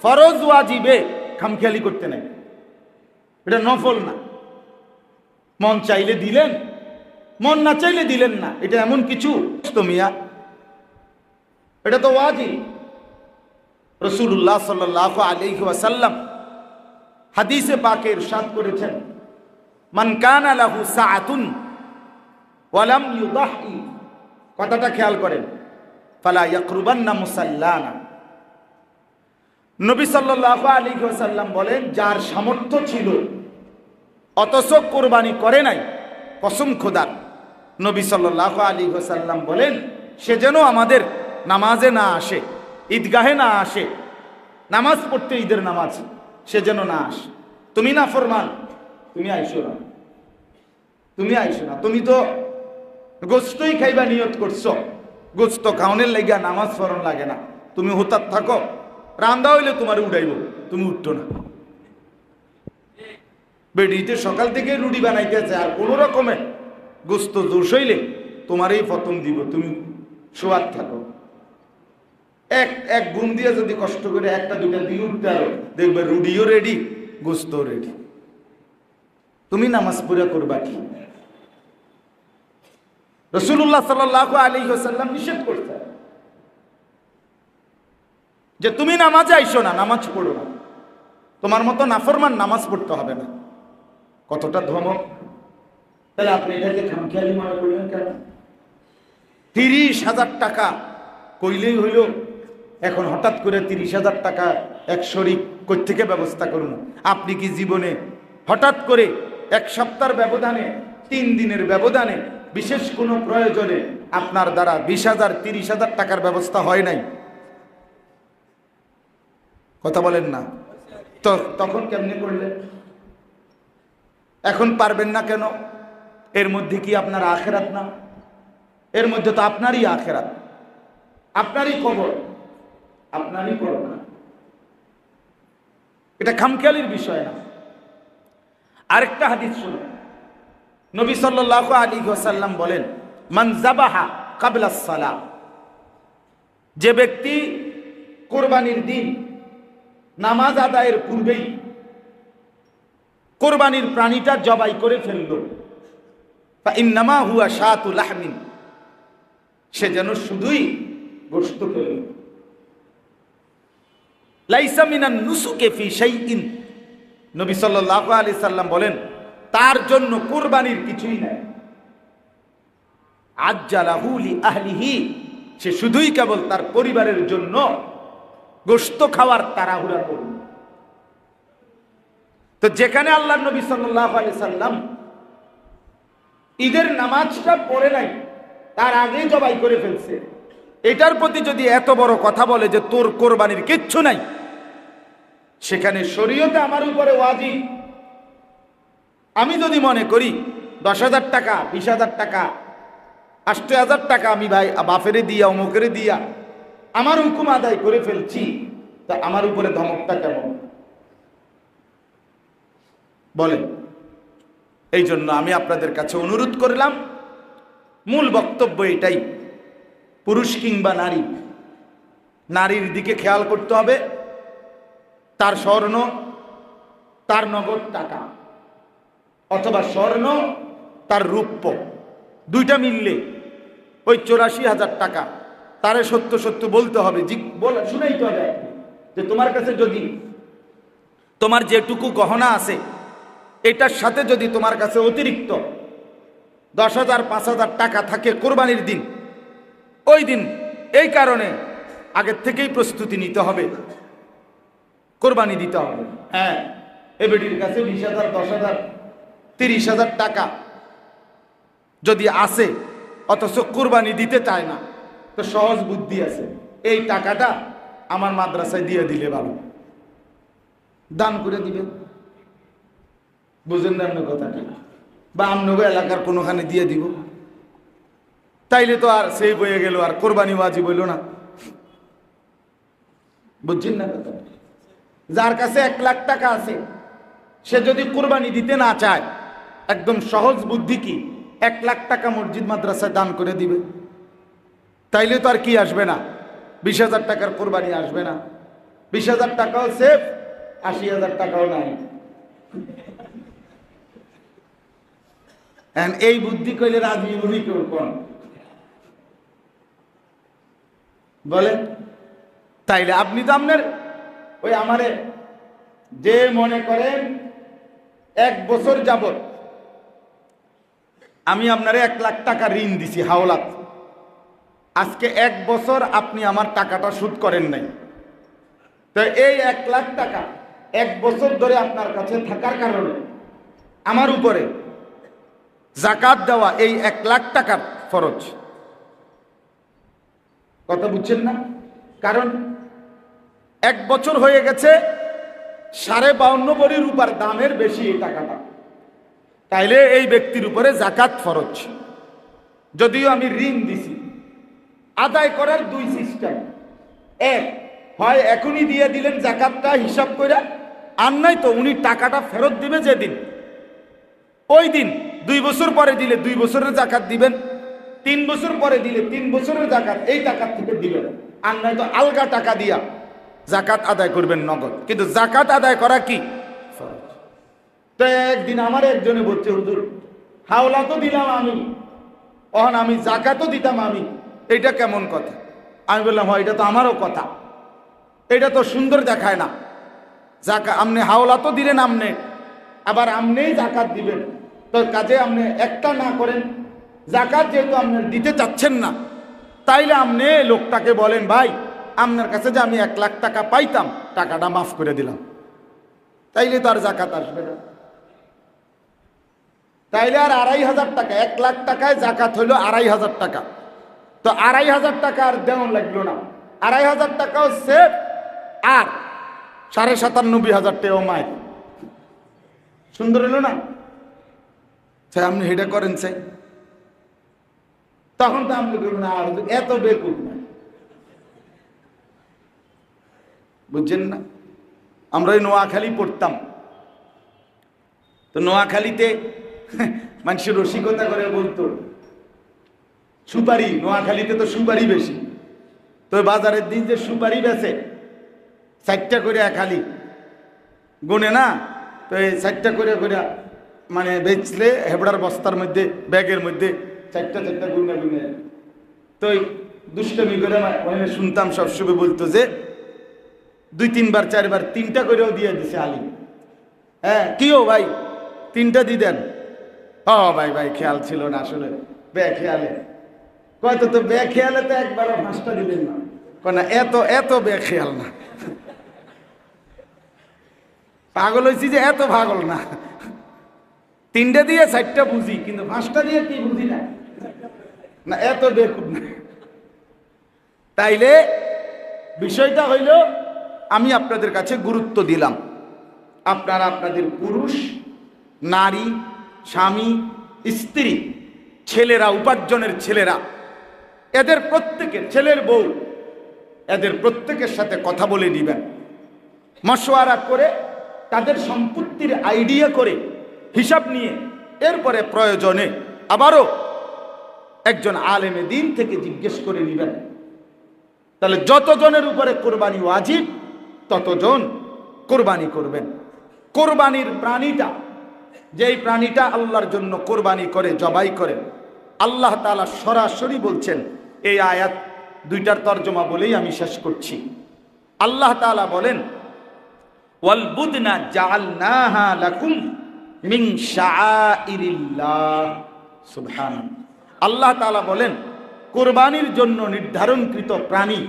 ফরজ ওয়াজিবে খামখেয়ালি করতে নাই, এটা নফল না, মন চাইলে দিলেন, মন না চাইলে দিলেন না, এটা এমন কিছু তো মিয়া, এটা তো ওয়াজিব। রাসূলুল্লাহ সাল্লাল্লাহু আলাইহি ওয়াসাল্লাম হাদিসে পাকে ইরশাদ করেছেন, মান কানা লাহু সাআতুন ওয়া লাম ইউদাহি, কথাটা খেয়াল করেন, ফালা ইয়াকরুবান্না মুসাল্লানা। নবী সাল্লাল্লাহু আলাইহি ওয়াসাল্লাম বলেন, যার সামর্থ্য ছিল অথচ কোরবানি করে নাই, কসম খোদার, নবী সাল্লাল্লাহু আলাইহি ওয়াসাল্লাম বলেন সে যেন আমাদের নামাজে না আসে, ঈদগাহে না আসে, নামাজ পড়তে ঈদের নামাজ, সে যেন না আসে। তুমি না ফরমান, তুমি আইসো না, তুমি আইসো না। তুমি তো গোস্তই খাইবা নিয়ত করছো, গোস্ত খাওয়ানোর লাগিয়া নামাজ পড়ন লাগে না, তুমি হোতার থাকো, রান্দা হইলে তোমার উঠাইব, তুমি উঠতো না। বেডিতে সকাল থেকে রুটি বানাইতেছে, আর কোনো রকমের গোস্ত দোষ হইলে তোমারই প্রথম দিব, তুমি শোয়ার থাকো। এক এক ঘুম দিয়ে যদি কষ্ট করে একটা দুটা দিয়ে উঠতে আরো, দেখবে রুটিও রেডি, গোস্ত রেডি। তুমি নামাজ পুরা করবা কি? রাসূলুল্লাহ সাল্লাল্লাহু আলাইহি ওয়াসাল্লাম নিষেধ করতেন যে তুমি নামাজে আইসো না, নামাজ পড়ো না, তোমার মতো নাফরমান নামাজ পড়তে হবে না। কতটা ধমক! তাহলে আপনি এটাকে খামখেয়ালি মনে করলেন কেন? 30,000 টাকা কইলেই হইল, এখন হঠাৎ করে 30,000 টাকা এক শরীক কোত্থেকে ব্যবস্থা করুন? আপনি কি জীবনে হঠাৎ করে এক সপ্তাহের ব্যবধানে, 3 দিনের ব্যবধানে, বিশেষ কোনো প্রয়োজনে আপনার দ্বারা 20,000 30,000 টাকার ব্যবস্থা হয় নাই? কথা বলেন না তো, তখন কেমনে করলেন? এখন পারবেন না কেন? এর মধ্যে কি আপনার আখেরাত না? এর মধ্যে তো আপনারই আখেরাত, আপনারই কবর, আপনারই করোনা। এটা খামখেয়ালির বিষয় না। আরেকটা হাদিস শুনুন, নবী সাল্লাল্লাহু আলাইহি ওয়াসাল্লাম বলেন, মান যাবাহা ক্বাবলা সালাহ, যে ব্যক্তি কুরবানির দিন নামাজ আদায়ের পূর্বেই কুরবানির প্রাণীটা জবাই করে ফেলল, ফা ইন্নামা হুয়া শাতু লাহমিন, সে যেন শুধুই গোশত পেল। লাইসা মিনান নুসুকে ফি শাইইন, নবী সাল্লাল্লাহু আলাইহি সাল্লাম বলেন, তার জন্য কুরবানির কিছুই নাই। আজ্জালাহু লি আহলিহি, সে শুধুই কেবল তার পরিবারের জন্য গোশত খাওয়ার তাড়াহুড়া করল। তো যেখানে আল্লাহর নবী সাল্লাল্লাহু আলাইহি সাল্লাম ঈদের নামাজটা পড়ে নাই, তার আগেই জবাই করে ফেলছে, এটার প্রতি যদি এত বড় কথা বলে যে তোর কোরবানির কিচ্ছু নাই, সেখানে শরীয়তে আমার উপরে ওয়াজিব। আমি যদি মনে করি 10,000 টাকা, 20,000 টাকা, 80,000 টাকা আমি ভাই বাফেরে দিয়া, অমুকেরে দিয়া আমার হুকুম আদায় করে ফেলছি, তা আমার উপরে ধমকটা কেমন বলেন? এই জন্য আমি আপনাদের কাছে অনুরোধ করলাম, মূল বক্তব্য এটাই, পুরুষ কিংবা নারী, নারীর দিকে খেয়াল করতে হবে। তার স্বর্ণ, তার নগদ টাকা, অথবা স্বর্ণ তার রূপ্য, দুইটা মিললে ওই 84,000 টাকা, তারে সত্য সত্য বলতে হবে, শুনাইতে হবে যে তোমার কাছে যদি তোমার যেটুকু গহনা আছে এটার সাথে যদি তোমার কাছে অতিরিক্ত 10,000 5,000 টাকা থাকে কোরবানির দিন, ওই দিন এই কারণে আগের থেকেই প্রস্তুতি নিতে হবে, কোরবানি দিতে হবে। হ্যাঁ, এ বেটির কাছে 20,000 10,000 30,000 টাকা যদি আসে, অথচ কোরবানি দিতে চায় না, তো সহজ বুদ্ধি আছে, এই টাকাটা আমার মাদ্রাসায় দিয়ে দিলে ভালো, দান করে দিবেন। বুঝেন না আপনার কথাটা? বা আমনগো এলাকার কোনোখানে দিয়ে দিব, তাইলে তো আর সেই বয়ে গেল, আর কোরবানি ওয়াজিব হইল না। বুঝছেন না কথা? যার কাছে 1 লাখ টাকা আছে, সে যদি কোরবানি দিতে না চায়, একদম সহজ বুদ্ধি কি, 1 লাখ টাকা মসজিদ মাদ্রাসায় দান করে দিবে, তাইলে তো আর কি আসবে না, 20,000 টাকার কোরবানি আসবে না। 20,000 টাকাও সেফ, 80,000 টাকাও নাই। এই বুদ্ধি কইলে রাজি উনি কেউ কোন বলেন? তাইলে আপনি তো আপনার ওই আমারে যে মনে করেন 1 বছর যাবত আমি আপনারে 1 লাখ টাকা ঋণ দিছি হাওলাত, আজকে 1 বছর আপনি আমার টাকাটা শোধ করেন নাই, তো এই 1 লাখ টাকা 1 বছর ধরে আপনার কাছে থাকার কারণে আমার উপরে জাকাত দেওয়া এই 1 লাখ টাকার ফরজ। কথা বুঝছেন না? কারণ 1 বছর হয়ে গেছে, 52.5 ভরি রূপার দামের বেশি এই টাকাটা, তাইলে এই ব্যক্তির উপরে জাকাত ফরজ। যদিও আমি ঋণ দিছি, আদায় করার 2 সিস্টেম। এক, হয় এখনই দিয়ে দিলেন জাকাতটা হিসাব করে, আর নাই তো উনি টাকাটা ফেরত দিবে যেদিন, ওই দিন 2 বছর পরে দিলে 2 বছরের জাকাত দিবেন, 3 বছর পরে দিলে 3 বছরের জাকাত এই টাকার থেকে দিবেন, আর নাই তো আলগা টাকা দিয়া জাকাত আদায় করবেন নগদ। কিন্তু জাকাত আদায় করা কি ফরজ। তো একদিন আমার একজনে বলছে, হুজুর হাওলা তো দিলাম আমি, অহন আমি জাকাতও দিতাম আমি, এটা কেমন কথা? আমি বললাম, হয় এটা তো আমারও কথা, এটা তো সুন্দর দেখায় না। জাকাত আপনি হাওলা তো দিলেন, আপনি আবার আপনিই জাকাত দিবেন, তো কাজে আপনি একটা না করেন, জাকাত যেহেতু আপনি দিতে চাচ্ছেন না, তাইলে আপনি লোকটাকে বলেন, ভাই আপনার কাছে যে আমি 1 লাখ টাকা পাইতাম, টাকাটা মাফ করে দিলাম, তাইলে তো আর জাকাত আসবে না। তাইলে আর 2,500 টাকা, 1 লাখ টাকায় জাকাত হইল 2,500 টাকা, তো 2,500 টাকা আর দেওয়া লাগলো না, 2,500 টাকাও সেভ, আর 97,500 টাকাও মায়ের। সুন্দর হলো না? চাই আপনি হেডা করেন চাই, তখন তো আপনি করবেন এত বেকুব না, বুঝছেন না? আমরা ওই নোয়াখালী পড়তাম, তো নোয়াখালীতে মানুষের রসিকতা করে বলতো সুপারি, নোয়াখালীতে তো সুপারি বেশি, তো বাজারের দিন যে সুপারি বেচে 4টা করে খালি গুনে না, তো এই 4টা করে করে মানে বেচলে হেবড়ার বস্তার মধ্যে ব্যাগের মধ্যে 4টা গুনে গুনে, তো দুষ্টমি করে মানে শুনতাম সবসময় বলতো যে 2-3 বার 4 বার 3টা করেও দিয়ে দিছে আলী। হ্যাঁ কিও ভাই 3টা দিয়ে দেন? ও ভাই ভাই খেয়াল ছিল না আসলে, খেয়ালে কয়তো তো খেয়ালে তো একবারও 5টা দিবেন না, না এত এত খেয়াল না, পাগল হয়েছি যে এত পাগল না, 3টা দিয়ে 4টা বুঝি, কিন্তু 5টা দিয়ে কি বুঝি না, না এত বেকুব না। তাইলে বিষয়টা হইল, আমি আপনাদের কাছে গুরুত্ব দিলাম, আপনারা আপনাদের পুরুষ, নারী, স্বামী, স্ত্রী, ছেলেরা, উপার্জনের ছেলেরা, এদের প্রত্যেকের, ছেলের বউ, এদের প্রত্যেকের সাথে কথা বলে দিবেন, মশওয়ারা করে, তাদের সম্পত্তির আইডিয়া করে, হিসাব নিয়ে, এরপরে প্রয়োজনে আবারও একজন আলেমে দিন থেকে জিজ্ঞেস করে নেবেন। তাহলে যতজনের উপরে কোরবানি ওয়াজিব ততজন কোরবানি করবেন। কোরবানির প্রাণীটা, যেই প্রাণীটা আল্লাহর জন্য কোরবানি করে, জবাই করে, আল্লাহ তাআলা সরাসরি বলছেন, এই আয়াত 2টার তর্জমা বলেই আমি শেষ করছি। আল্লাহ তাআলা বলেন, ওয়াল বুদনা জাআলনাহা লাকুম মিন শাআইরিল্লাহ। সুবহানাল্লাহ। আল্লাহ তাআলা বলেন, কোরবানির জন্য নির্ধারণকৃত প্রাণী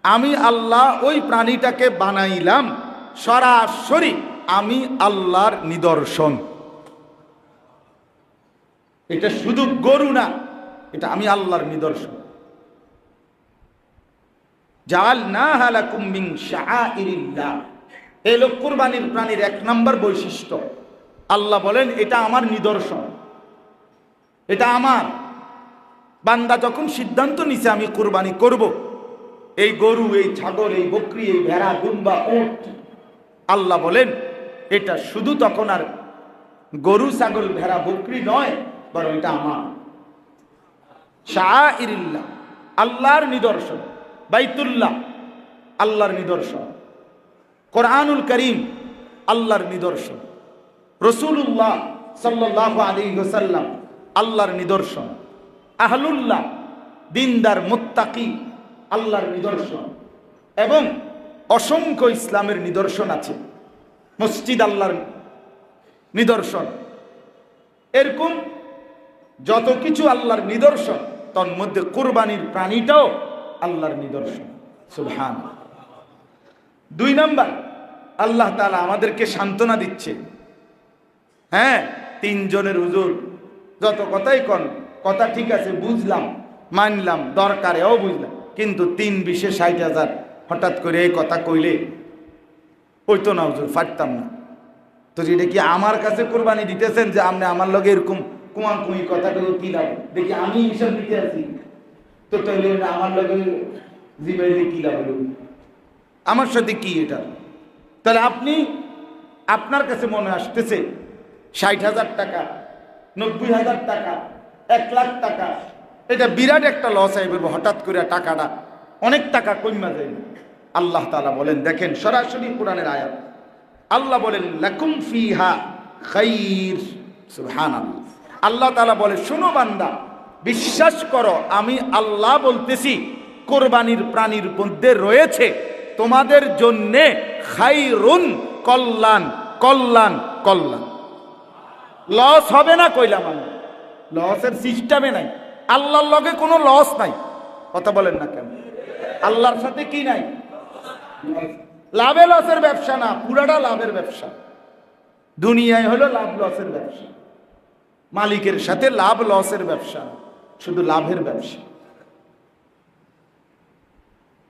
আমি আল্লাহ ওই প্রাণীটাকে বানাইলাম সরাসরি আমি আল্লাহর নিদর্শন। এটা শুধু গরু না, এটা আমি আল্লাহর নিদর্শন। জাআলনাহা লাকুম মিন শাআইরিল্লাহ, এই লোক কোরবানির প্রাণীর 1 নম্বর বৈশিষ্ট্য। আল্লাহ বলেন, এটা আমার নিদর্শন, এটা আমার। বান্দা যখন সিদ্ধান্ত নিছে আমি কোরবানি করব, এই গরু, এই ছাগল, এই বকরি, এই ভেড়া, দুম্বা, উট, আল্লাহ বলেন এটা শুধু তখন আর গরু, ছাগল, ভেড়া, বকরি নয়, বরং এটা আমার। শাআইরিল্লাহ, আল্লাহর নিদর্শন। বাইতুল্লাহ, আল্লাহর নিদর্শন। কোরআনুল করিম, আল্লাহর নিদর্শন। রাসূলুল্লাহ সাল্লাল্লাহু আলাইহি ওয়াসাল্লাম, আল্লাহর নিদর্শন। আহলুল্লাহ, দিনদার, মুত্তাকি, আল্লাহর নিদর্শন। এবং অসংখ্য ইসলামের নিদর্শন আছে। মসজিদ আল্লাহর নিদর্শন। এরকম যত কিছু আল্লাহর নিদর্শন, তার মধ্যে কোরবানির প্রাণীটাও আল্লাহর নিদর্শন। সুবহানাল্লাহ। 2 নাম্বার, আল্লাহ তাআলা আমাদেরকে সান্ত্বনা দিচ্ছে। হ্যাঁ, 3 জনের হুজুর যত কথাই কন, কথা ঠিক আছে, বুঝলাম, মানলাম, দরকারেও বুঝলাম, কিন্তু 3-20-এ 60,000 হঠাৎ করে এই কথা কইলে হইতো না হুজুর, পারতাম না। তো এটা কি আমার কাছে কোরবানি দিতেছেন যে আপনি আমার লগে এরকম কুমাকুমি কথা কই কি লাভ? দেখি আমি হিসাব দিতে আছি, তো তাহলে আমার লগে জিবাইলে কি লাভ হলো? আমার সাথে কি এটা? তাহলে আপনি আপনার কাছে মনে আসতেছে 60,000 টাকা, 90,000 টাকা, 1 লাখ টাকা, এটা বিরাট একটা লস আইবে হঠাৎ করে টাকাটা অনেক টাকা কইমা যায়। আল্লাহ তাআলা বলেন, দেখেন সরাসরি কোরআনের আয়াত, আল্লাহ বলেন লাকুম ফিহা খাইর। সুবহানাল্লাহ। আল্লাহ তাআলা বলে, শোনো বান্দা, বিশ্বাস করো আমি আল্লাহ বলতেছি কোরবানির প্রাণীর মধ্যে রয়েছে তোমাদের জন্যে খাইরুন, কল্যাণ, কল্যাণ, কল্যাণ। লস হবে না কইলাম আমি, লসের সিস্টেমে নাই। আল্লাহর লগে কোনো লস নাই। কথা বলেন না কেন? আল্লাহর সাথে কি নাই? লাভে লসের ব্যবসা না, পুরাটা লাভের ব্যবসা। দুনিয়ায় হলো লাভ লসের ব্যবসা, মালিকের সাথে লাভ লসের ব্যবসা, শুধু লাভের ব্যবসা,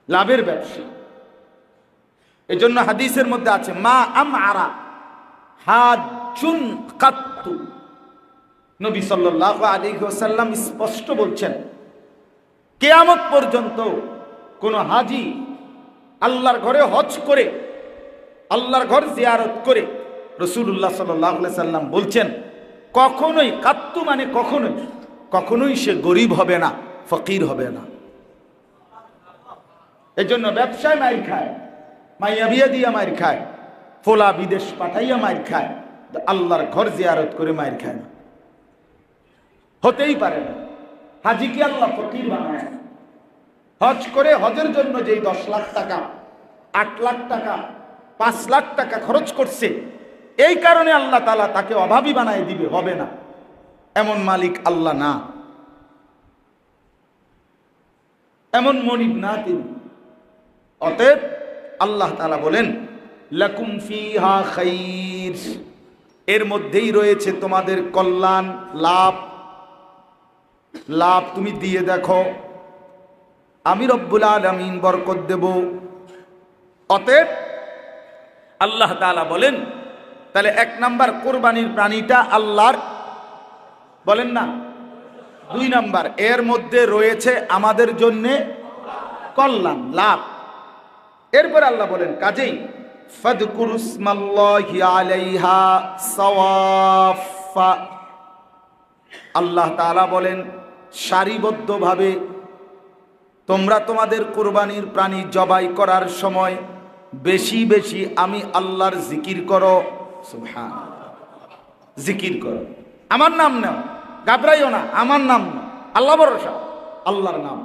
লাভের ব্যবসা। এই জন্য হাদিসের মধ্যে আছে মা আমআরা হাজুন কাত্তু। নবী সাল্লাল্লাহু আলাইহি ওয়াসাল্লাম স্পষ্ট বলছেন, কিয়ামত পর্যন্ত কোন হাজি আল্লাহর ঘরে হজ করে, আল্লাহর ঘর জিয়ারত করে, রাসূলুল্লাহ সাল্লাল্লাহু আলাইহি সাল্লাম বলছেন কখনোই, কাত্তু মানে কখনোই, কখনোই সে গরিব হবে না, ফকির হবে না। এই জন্য ব্যবসায় মাইর খায়, মাইয়া বিয়া দিয়া মাইর খায়, ফোলা বিদেশ পাঠাইয়া মাইর খায়, আল্লাহর ঘর জিয়ারত করে মাইর খায় না, হতেই পারে না। হাজি কি আল্লাহ ফকির বানায়? হজ করে হজের জন্য যেই 10 লাখ টাকা, 8 লাখ টাকা, 5 লাখ টাকা খরচ করছে, এই কারণে আল্লাহ তাআলা তাকে অভাবী বানায় দিবে, হবে না। এমন মালিক আল্লাহ না, এমন মনিব না তিনি। অতএব আল্লাহ তাআলা বলেন লাকুম ফিহা খাইর, এর মধ্যেই রয়েছে তোমাদের কল্যাণ, লাভ। লাভ তুমি দিয়ে দেখো, আমি রব্বুল আলামিন বরকত দেব। অতএব আল্লাহ তাআলা বলেন, তাহলে 1 নাম্বার কোরবানির প্রাণীটা আল্লাহর, বলেন না। 2 নাম্বার, এর মধ্যে রয়েছে আমাদের জন্য কল্যাণ, লাভ। এরপর আল্লাহ বলেন, কাজেই ফাযকুরুসমাল্লাহি আলাইহা সাওয়াফা। আল্লাহ তাআলা বলেন সারিবদ্ধভাবে তোমরা তোমাদের কোরবানির প্রাণী জবাই করার সময় বেশি বেশি আমি আল্লাহর জিকির করো। সুবহানাল্লাহ, জিকির করো, আমার নাম নাও, ঘাবড়াইও না, আমার নাম নাও, আল্লাহ ভরসা, আল্লাহর নাম,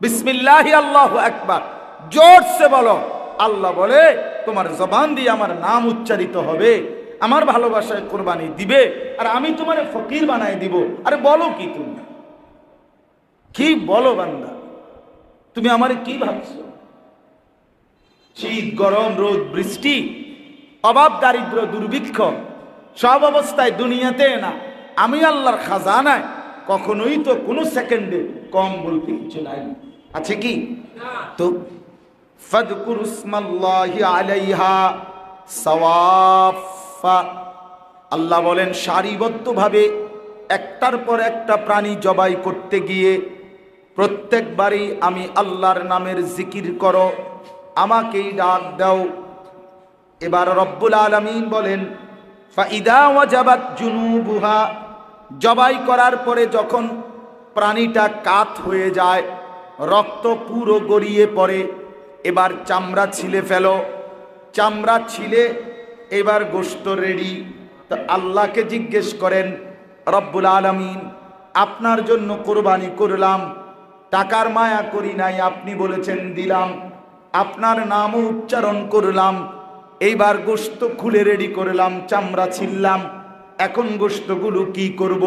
বিসমিল্লাহি আল্লাহু আকবার, জোরসে বলো। আল্লাহ বলে তোমার জবান দিয়ে আমার নাম উচ্চারিত হবে, আমার ভালোবাসায় কোরবানি দিবে, আর আমি তোমার ফকির বানাই দিব। আরে বলো কি, তুমি কি বলো বান্দা? তুমি আমারে কি ভাবছো? শীত, গরম, রোদ, বৃষ্টি, অভাব, দারিদ্র, দুর্ভিক্ষ, সব অবস্থায় দুনিয়াতে না, আমি আল্লাহর খাজানায় কখনোই তো কোনো সেকেন্ডে কম বলতে কিছু নাই, আছে কি? তো ফাযকুরুসমাল্লাহি আলাইহা সাওয়াফা। আল্লাহ বলেন সারিবদ্ধভাবে একটার পর একটা প্রাণী জবাই করতে গিয়ে প্রত্যেকবারই আমি আল্লাহর নামের জিকির করো, আমাকেই ডাক দাও। এবার রব্বুল আলামিন বলেন ফাইদা ওয়াজাবাত জুনুবুহা, জবাই করার পরে যখন প্রাণীটা কাত হয়ে যায়, রক্ত পুরো গড়িয়ে পড়ে, এবার চামড়া ছিলে ফেলো, চামড়া ছিলে এবার গোশত রেডি। তো আল্লাহকে জিজ্ঞেস করেন রব্বুল আলামিন, আপনার জন্য কোরবানি করলাম, টাকার মায়া করি নাই, আপনি বলেছেন দিলাম, আপনার নামও উচ্চারণ করলাম, এইবার গোশত খুলে রেডি করলাম, চামড়া ছিললাম, এখন গোশতগুলো কি করব?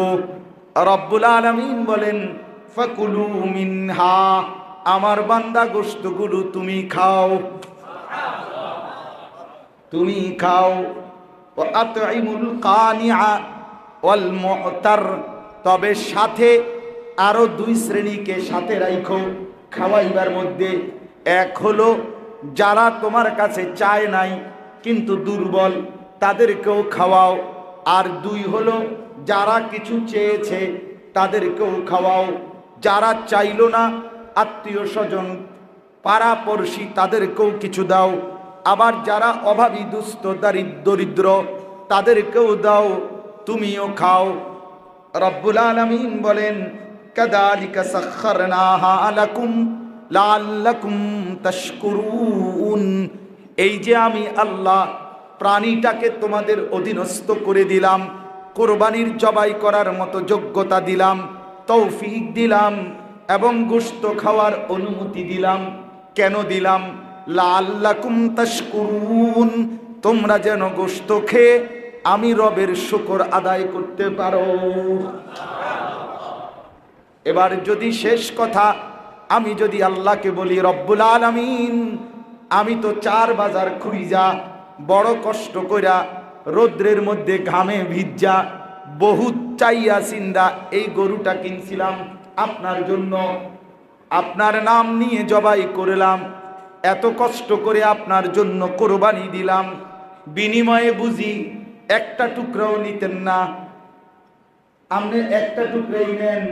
রব্বুল আলামিন বলেন ফাকুলু মিনহা, আমার বান্দা গোশতগুলো তুমি খাও, তুমি খাও। ওয়া আতইমুল কানিআ ওয়াল মু'তার, তবে সাথে আরো 2 শ্রেণীকে সাথে রাখো, খাওয়াইবার মধ্যে এক হলো যারা তোমার কাছে চায় নাই কিন্তু দুর্বল, তাদেরকেও খাওয়াও। আর দুই হলো যারা কিছু চেয়েছে তাদেরকেও খাওয়াও। যারা চাইলো না, আত্মীয় স্বজন পাড়াপড়শি, তাদেরকেও কিছু দাও। আবার যারা অভাবী, দুস্থ, দরিদ্র, তাদেরকেও দাও, তুমিও খাও। রব্বুল আলামিন বলেন, কাযালিকা সাখখারনাহা লাকুম লাআল্লাকুম তাশকুরুন। এই যে আমি আল্লাহ প্রাণীটাকে তোমাদের অধীনস্থ করে দিলাম, কোরবানির জবাই করার মতো যোগ্যতা দিলাম, তৌফিক দিলাম এবং গোশত খাওয়ার অনুমতি দিলাম। কেন দিলাম? লাআল্লাকুম তাশকুরুন, তোমরা যেন গোশত খেয়ে আমি রবের শুকর আদায় করতে পারো। এবার যদি শেষ কথা আমি যদি আল্লাহকে বলি, রব্বুল আলামিন আমি তো 4 বাজার খুঁজা বড় কষ্ট কইরা রৌদ্রের মধ্যে ঘামে ভিজা বহুত চাইয়া চিন্তা এই গরুটা কিনছিলাম আপনার জন্য, আপনার নাম নিয়ে জবাই করলাম, এত কষ্ট করে আপনার জন্য কোরবানি দিলাম, বিনিময়ে বুঝি একটা টুকরাও নিতেন না? আপনি একটা টুকরাই নেন,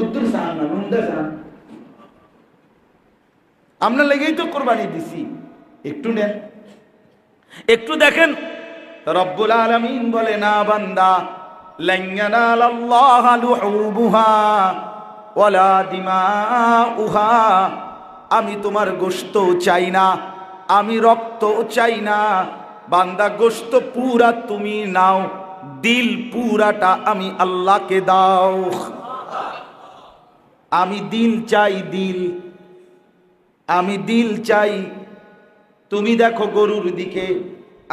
উত্তর চান না, মুন্ডা চান, আপনার লেগেই তো কোরবানি দিছি, একটু নেন, একটু দেখেন। রব্বুল আলামিন বলে, না বান্দা, লান ইয়ানালাল্লাহা লুহুবুহা ওয়ালা দিমাউহা, আমি তোমার গোশতও চাই না, আমি রক্তও চাই না। বান্দা, গোশত পুরা তুমি নাও, দিল পুরাটা আমি আল্লাহকে দাও। আমি দিল চাই, দিল, আমি দিল চাই। তুমি দেখো গরুর দিকে,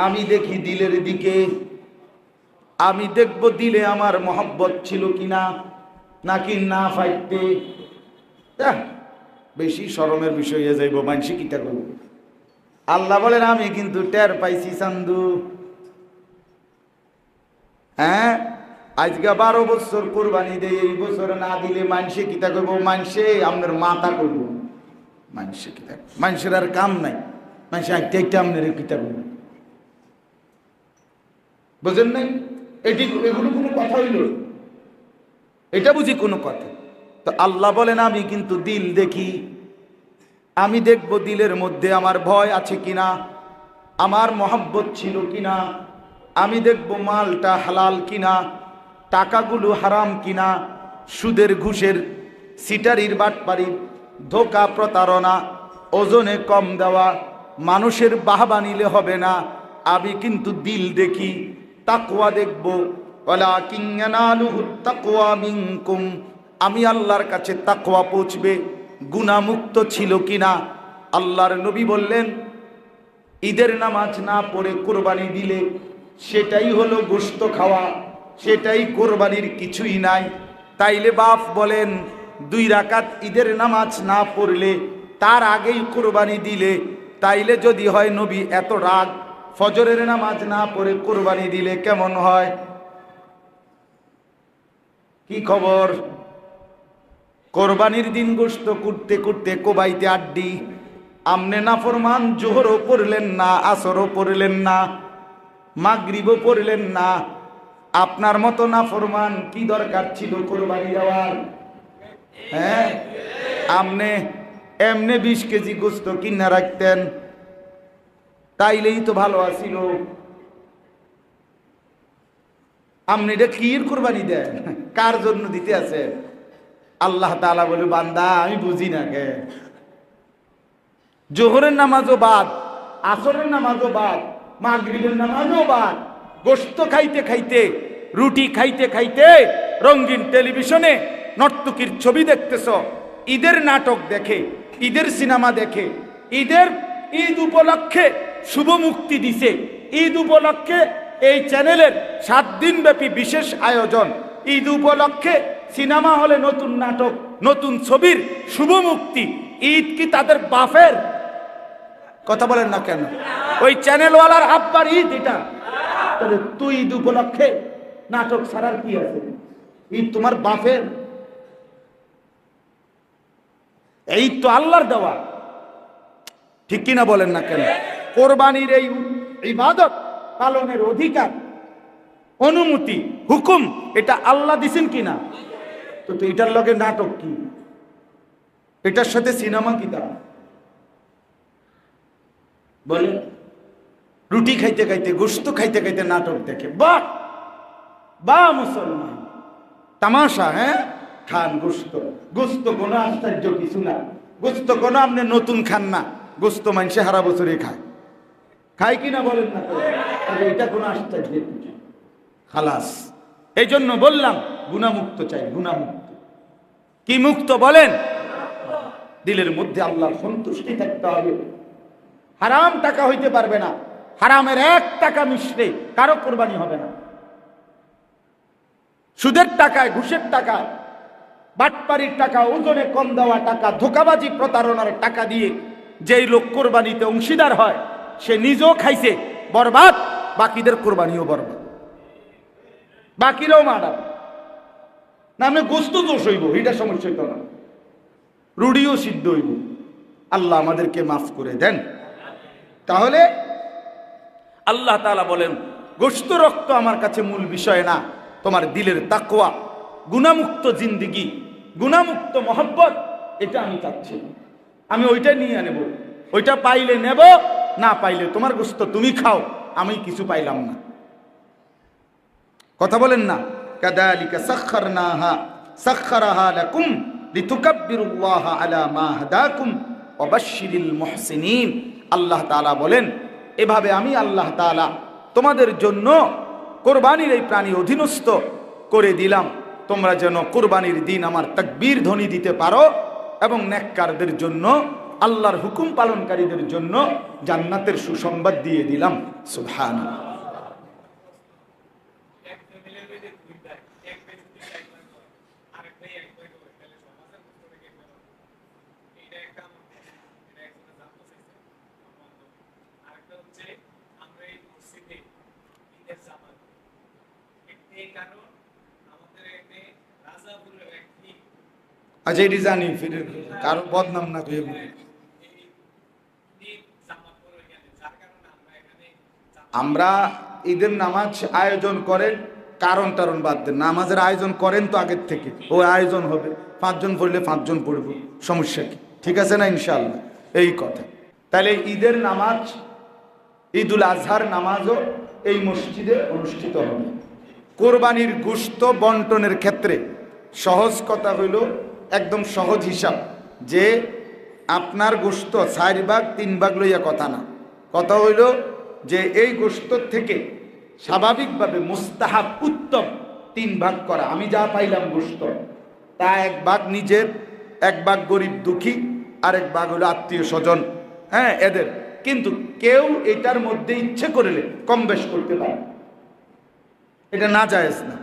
আমি দেখি দিলের দিকে। আমি দেখব দিলে আমার মহব্বত ছিল কিনা, নাকি না ফাইতে। বেশি শরমের বিষয় হয়ে যাইব, মানসি কিটা করব। আল্লাহ বলেন, আমি কিন্তু টের পাইছি চান্দু। হ্যাঁ, আজকে 12 বছর কোরবানি দেয়, এই বছর না দিলে মানসি কিতা করব, মানসে আপনার মাথা করব। মানসি কিতা, মানুষের আর কাম নাই, মানুষ একটা একটা আপনার কিতা করব, বুঝেন নাই? এগুলো কোনো কথা হইল? এটা বুঝি কোনো কথা? তো আল্লাহ বলেন, আমি কিন্তু দিল দেখি, আমি দেখব দিলের মধ্যে আমার ভয় আছে কিনা, আমার মহব্বত ছিল কিনা, আমি দেখব মালটা হালাল কিনা, টাকাগুলো হারাম কিনা, সুদের, ঘুষের, সিটারির, বাটপারির, ধোকা, প্রতারণা, ওজনে কম দেওয়া, মানুষের বাহবা নিলে হবে না। আমি কিন্তু দিল দেখি, তাকওয়া দেখব। ওয়ালাকিন ইয়ানালুহুত তাকওয়া মিনকুম, আমি আল্লাহর কাছে তাকওয়া পৌঁছবে, গুনাহমুক্ত ছিল কিনা। আল্লাহর নবী বললেন, ঈদের নামাজ না পড়ে কোরবানি দিলে সেটাই হলো গোশত খাওয়া, সেটাই কোরবানির কিছুই নাই। তাইলে বাপ বলেন, 2 রাকাত ঈদের নামাজ না পড়লে তার আগেই কোরবানি দিলে, তাইলে যদি হয় নবী এত রাগ, ফজরের নামাজ না পড়ে কোরবানি দিলে কেমন হয়? কি খবর? কোরবানির দিন গোশত করতে করতে কোবাইতে আড্ডি, আমনে নাফরমান জোহরও পড়লেন না, আসরও পড়লেন না, মাগরিবও পড়লেন না। আপনার মতো নাফরমান কি দরকার ছিল কোরবানি দেওয়ার? হ্যাঁ, আমনে এমনে 20 কেজি গোশত কিনা রাখতেন, তাইলেই তো ভালো আছিল। আপনি এটা কির কোরবানি দেন, কার জন্য দিতে আছে? আল্লাহ তাআলা বলে, বান্দা আমি বুঝি না কে, জোহরের নামাজও বাদ, আসরের নামাজও বাদ, মাগরিবের নামাজও বাদ, গোশত খাইতে খাইতে, রুটি খাইতে খাইতে রঙিন টেলিভিশনে নর্তকীর ছবি দেখতেছ, ঈদের নাটক দেখে, ঈদের সিনেমা দেখে, ঈদ উপলক্ষে শুভ মুক্তি দিছে, ঈদ উপলক্ষে এই চ্যানেলের 7 দিন ব্যাপী বিশেষ আয়োজন, ঈদ উপলক্ষে সিনেমা হলে নতুন নাটক, নতুন ছবির শুভ মুক্তি। ঈদ কি তাদের বাপের? কথা বলেন না কেন? ওই চ্যানেলওয়ালার আব্বার ঈদ এটা। তাহলে তুই ঈদ উপলক্ষে নাটক ছাড়ার কি আছে? ঈদ তোমার বাপের। এই তো আল্লাহর দেওয়া, ঠিক কিনা বলেন না কেন? কোরবানির এই ইবাদত পালনের অধিকার, অনুমতি, হুকুম এটা আল্লাহ দিছেন কিনা? তো এটার লগে নাটক কি? এটার সাথে সিনেমা কি তা বলে? রুটি খাইতে খাইতে, গোশত খাইতে খাইতে নাটক দেখে, বাহ বাহ মুসলমান, তামাশা। হ্যাঁ, খান গোশত, গোশত কোনো আশ্চর্য কিছু না, গোশত কোনো আপনি নতুন খান না, গোশত মানুষে সারা বছরই খায়, খায় কিনা বলেন না? এটা কোনো আশ্চর্য খালাস। এই জন্য বললাম গুনাহমুক্ত চাই, গুনাহমুক্ত। কি মুক্ত বলেন? দিলের মধ্যে আল্লাহর সন্তুষ্টি থাকতে হবে। হারাম টাকা হইতে পারবে না, হারামের 1 টাকা মিশলে কারো কোরবানি হবে না। সুদের টাকায়, ঘুষের টাকায়, বাটপারির টাকা, ওজনে কম দেওয়া টাকা, ধোকাবাজি প্রতারণার টাকা দিয়ে যেই লোক কোরবানিতে অংশীদার হয় সে নিজেও খাইছে বরবাদ, বাকিদের কোরবানিও বরবাদ, বাকিরাও মারা না। আমি গোস্ত দোষ হইব, এটা সমস্যা হইত না, রুডিও সিদ্ধ হইব। আল্লাহ আমাদেরকে মাফ করে দেন। তাহলে আল্লাহ তাআলা বলেন গোস্ত রক্ত আমার কাছে মূল বিষয় না, তোমার দিলের তাকওয়া, গুনাহমুক্ত জিন্দেগি, গুনাহমুক্ত মহব্বত, এটা আমি চাচ্ছি। আমি ওইটা নিয়ে নেব, ওইটা পাইলে নেব, না পাইলে তোমার গোস্ত তুমি খাও, আমি কিছু পাইলাম না। কথা বলেন না? কাযালিকা সাখখারাহা লাকুম লিতুকাব্বিরুল্লাহা আলা মা হাদাকুম ওয়া বাশশিরিল মুহসিনিন। আল্লাহ তাআলা বলেন এভাবে আমি আল্লাহ তাআলা তোমাদের জন্য কোরবানির এই প্রাণী অধীনস্থ করে দিলাম, তোমরা যেন কোরবানির দিন আমার তাকবীর ধ্বনি দিতে পারো, এবং নেককারদের জন্য, আল্লাহর হুকুম পালনকারীদের জন্য জান্নাতের সুসংবাদ দিয়ে দিলাম। সুবহানাল্লাহ। আচ্ছা, এটি জানি, ফিরে কারো বদনাম না করে। আমরা ঈদের নামাজ আয়োজন করেন, কারণ টারণ বাদ দেন, নামাজের আয়োজন করেন তো আগের থেকে, ওই আয়োজন হবে, 5 জন পড়লে 5 জন পড়ব, সমস্যা কি? ঠিক আছে না? ইনশাআল্লাহ এই কথা। তাহলে ঈদের নামাজ, ঈদুল আজহার নামাজও এই মসজিদে অনুষ্ঠিত হবে। কোরবানির গোশত বন্টনের ক্ষেত্রে সহজ কথা হইল, একদম সহজ হিসাব, যে আপনার গোশত 4 ভাগ 3 ভাগ লইয়া কথা না, কথা হইল যে এই গোশত থেকে স্বাভাবিকভাবে মুস্তাহাব, উত্তম 3 ভাগ করা। আমি যা পাইলাম গোশত, তা 1 ভাগ নিজের, 1 ভাগ গরিব দুঃখী, আর 1 ভাগ হলো আত্মীয় স্বজন, হ্যাঁ এদের। কিন্তু কেউ এটার মধ্যে ইচ্ছে করলে কম বেশ করতে পারে, এটা না জায়েজ না।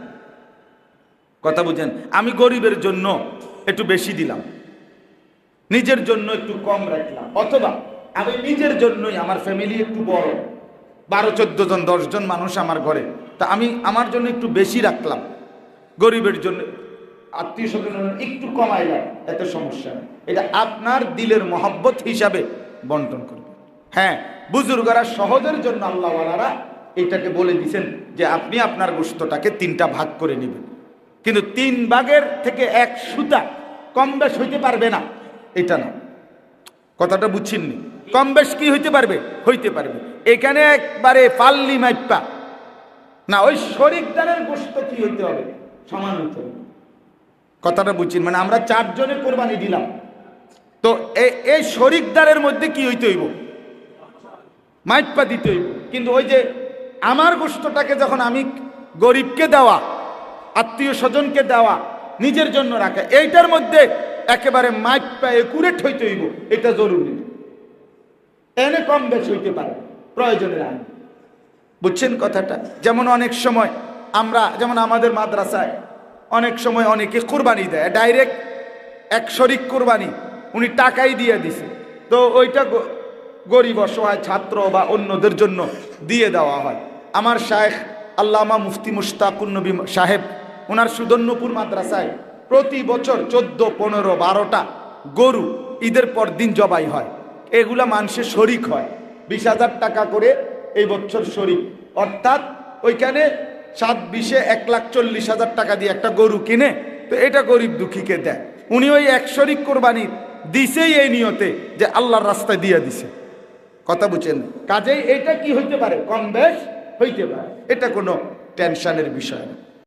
কথা বুঝেন? আমি গরিবের জন্য একটু বেশি দিলাম, নিজের জন্য একটু কম রাখলাম, অথবা আমি নিজের জন্যই, আমার ফ্যামিলি একটু বড়, 12-14 জন 10 জন মানুষ আমার ঘরে, তা আমি আমার জন্য একটু বেশি রাখলাম, গরিবের জন্য, আত্মীয় স্বজনের একটু কমাইলাম, এত সমস্যা নেই। এটা আপনার দিলের মহব্বত হিসাবে বন্টন করবে। হ্যাঁ, বুজুর্গরা সহজের জন্য আল্লাহওয়ালারা এটাকে বলে দিয়েছেন যে আপনি আপনার গোশতটাকে 3টা ভাগ করে নেবেন, কিন্তু 3 ভাগের থেকে 1 সুতা কম বেশ হইতে পারবে না, এটা না। কথাটা বুঝছেননি? কম বেশ কি হইতে পারবে? হইতে পারবে। এখানে একবারে ফাল্লি মাইপা না, ওই শরিকদারের গোশত কি হইতে হবে? সমান হইতে হবে। কথাটা বুঝছেন? মানে আমরা 4 জনে কোরবানি দিলাম, তো এই শরিকদারের মধ্যে কি হইতে হইব? মাইপা দিতে হইব। কিন্তু ওই যে আমার গোশতটাকে যখন আমি গরিবকে দেওয়া, আত্মীয় স্বজনকে দেওয়া, নিজের জন্য রাখা, এইটার মধ্যে একেবারে মাইপা একুরেট হইতে হইব, এটা জরুরি। এনে কম বেশ হইতে পারে প্রয়োজনের আইন। বুঝছেন কথাটা? যেমন অনেক সময় আমরা, যেমন আমাদের মাদ্রাসায় অনেক সময় অনেকে কোরবানি দেয়, ডাইরেক্ট 1 শরিক কোরবানি, উনি টাকাই দিয়ে দিছে, তো ওইটা গরিব অসহায় ছাত্র বা অন্যদের জন্য দিয়ে দেওয়া হয়। আমার শায়েখ আল্লামা মুফতি মুশতাকুন নবী সাহেব, ওনার সুদর্ণপুর মাদ্রাসায় প্রতি বছর 14, 15, 12টা গরু ঈদের পর দিন জবাই হয়, এগুলা মানুষের শরিক হয়। 20,000 টাকা করে এই বছর শরিক, অর্থাৎ ওইখানে 7-20 1,40,000 টাকা দিয়ে একটা গরু কিনে, তো এটা গরিব দুঃখীকে দেয়। উনি ওই এক শরিক কোরবানি দিছেই এই নিয়তে যে আল্লাহর রাস্তায় দিয়ে দিছে। কথা বুঝছেন? কাজেই এটা কি হইতে পারে, কম বেশ হইতে পারে, এটা কোনো টেনশনের বিষয় না।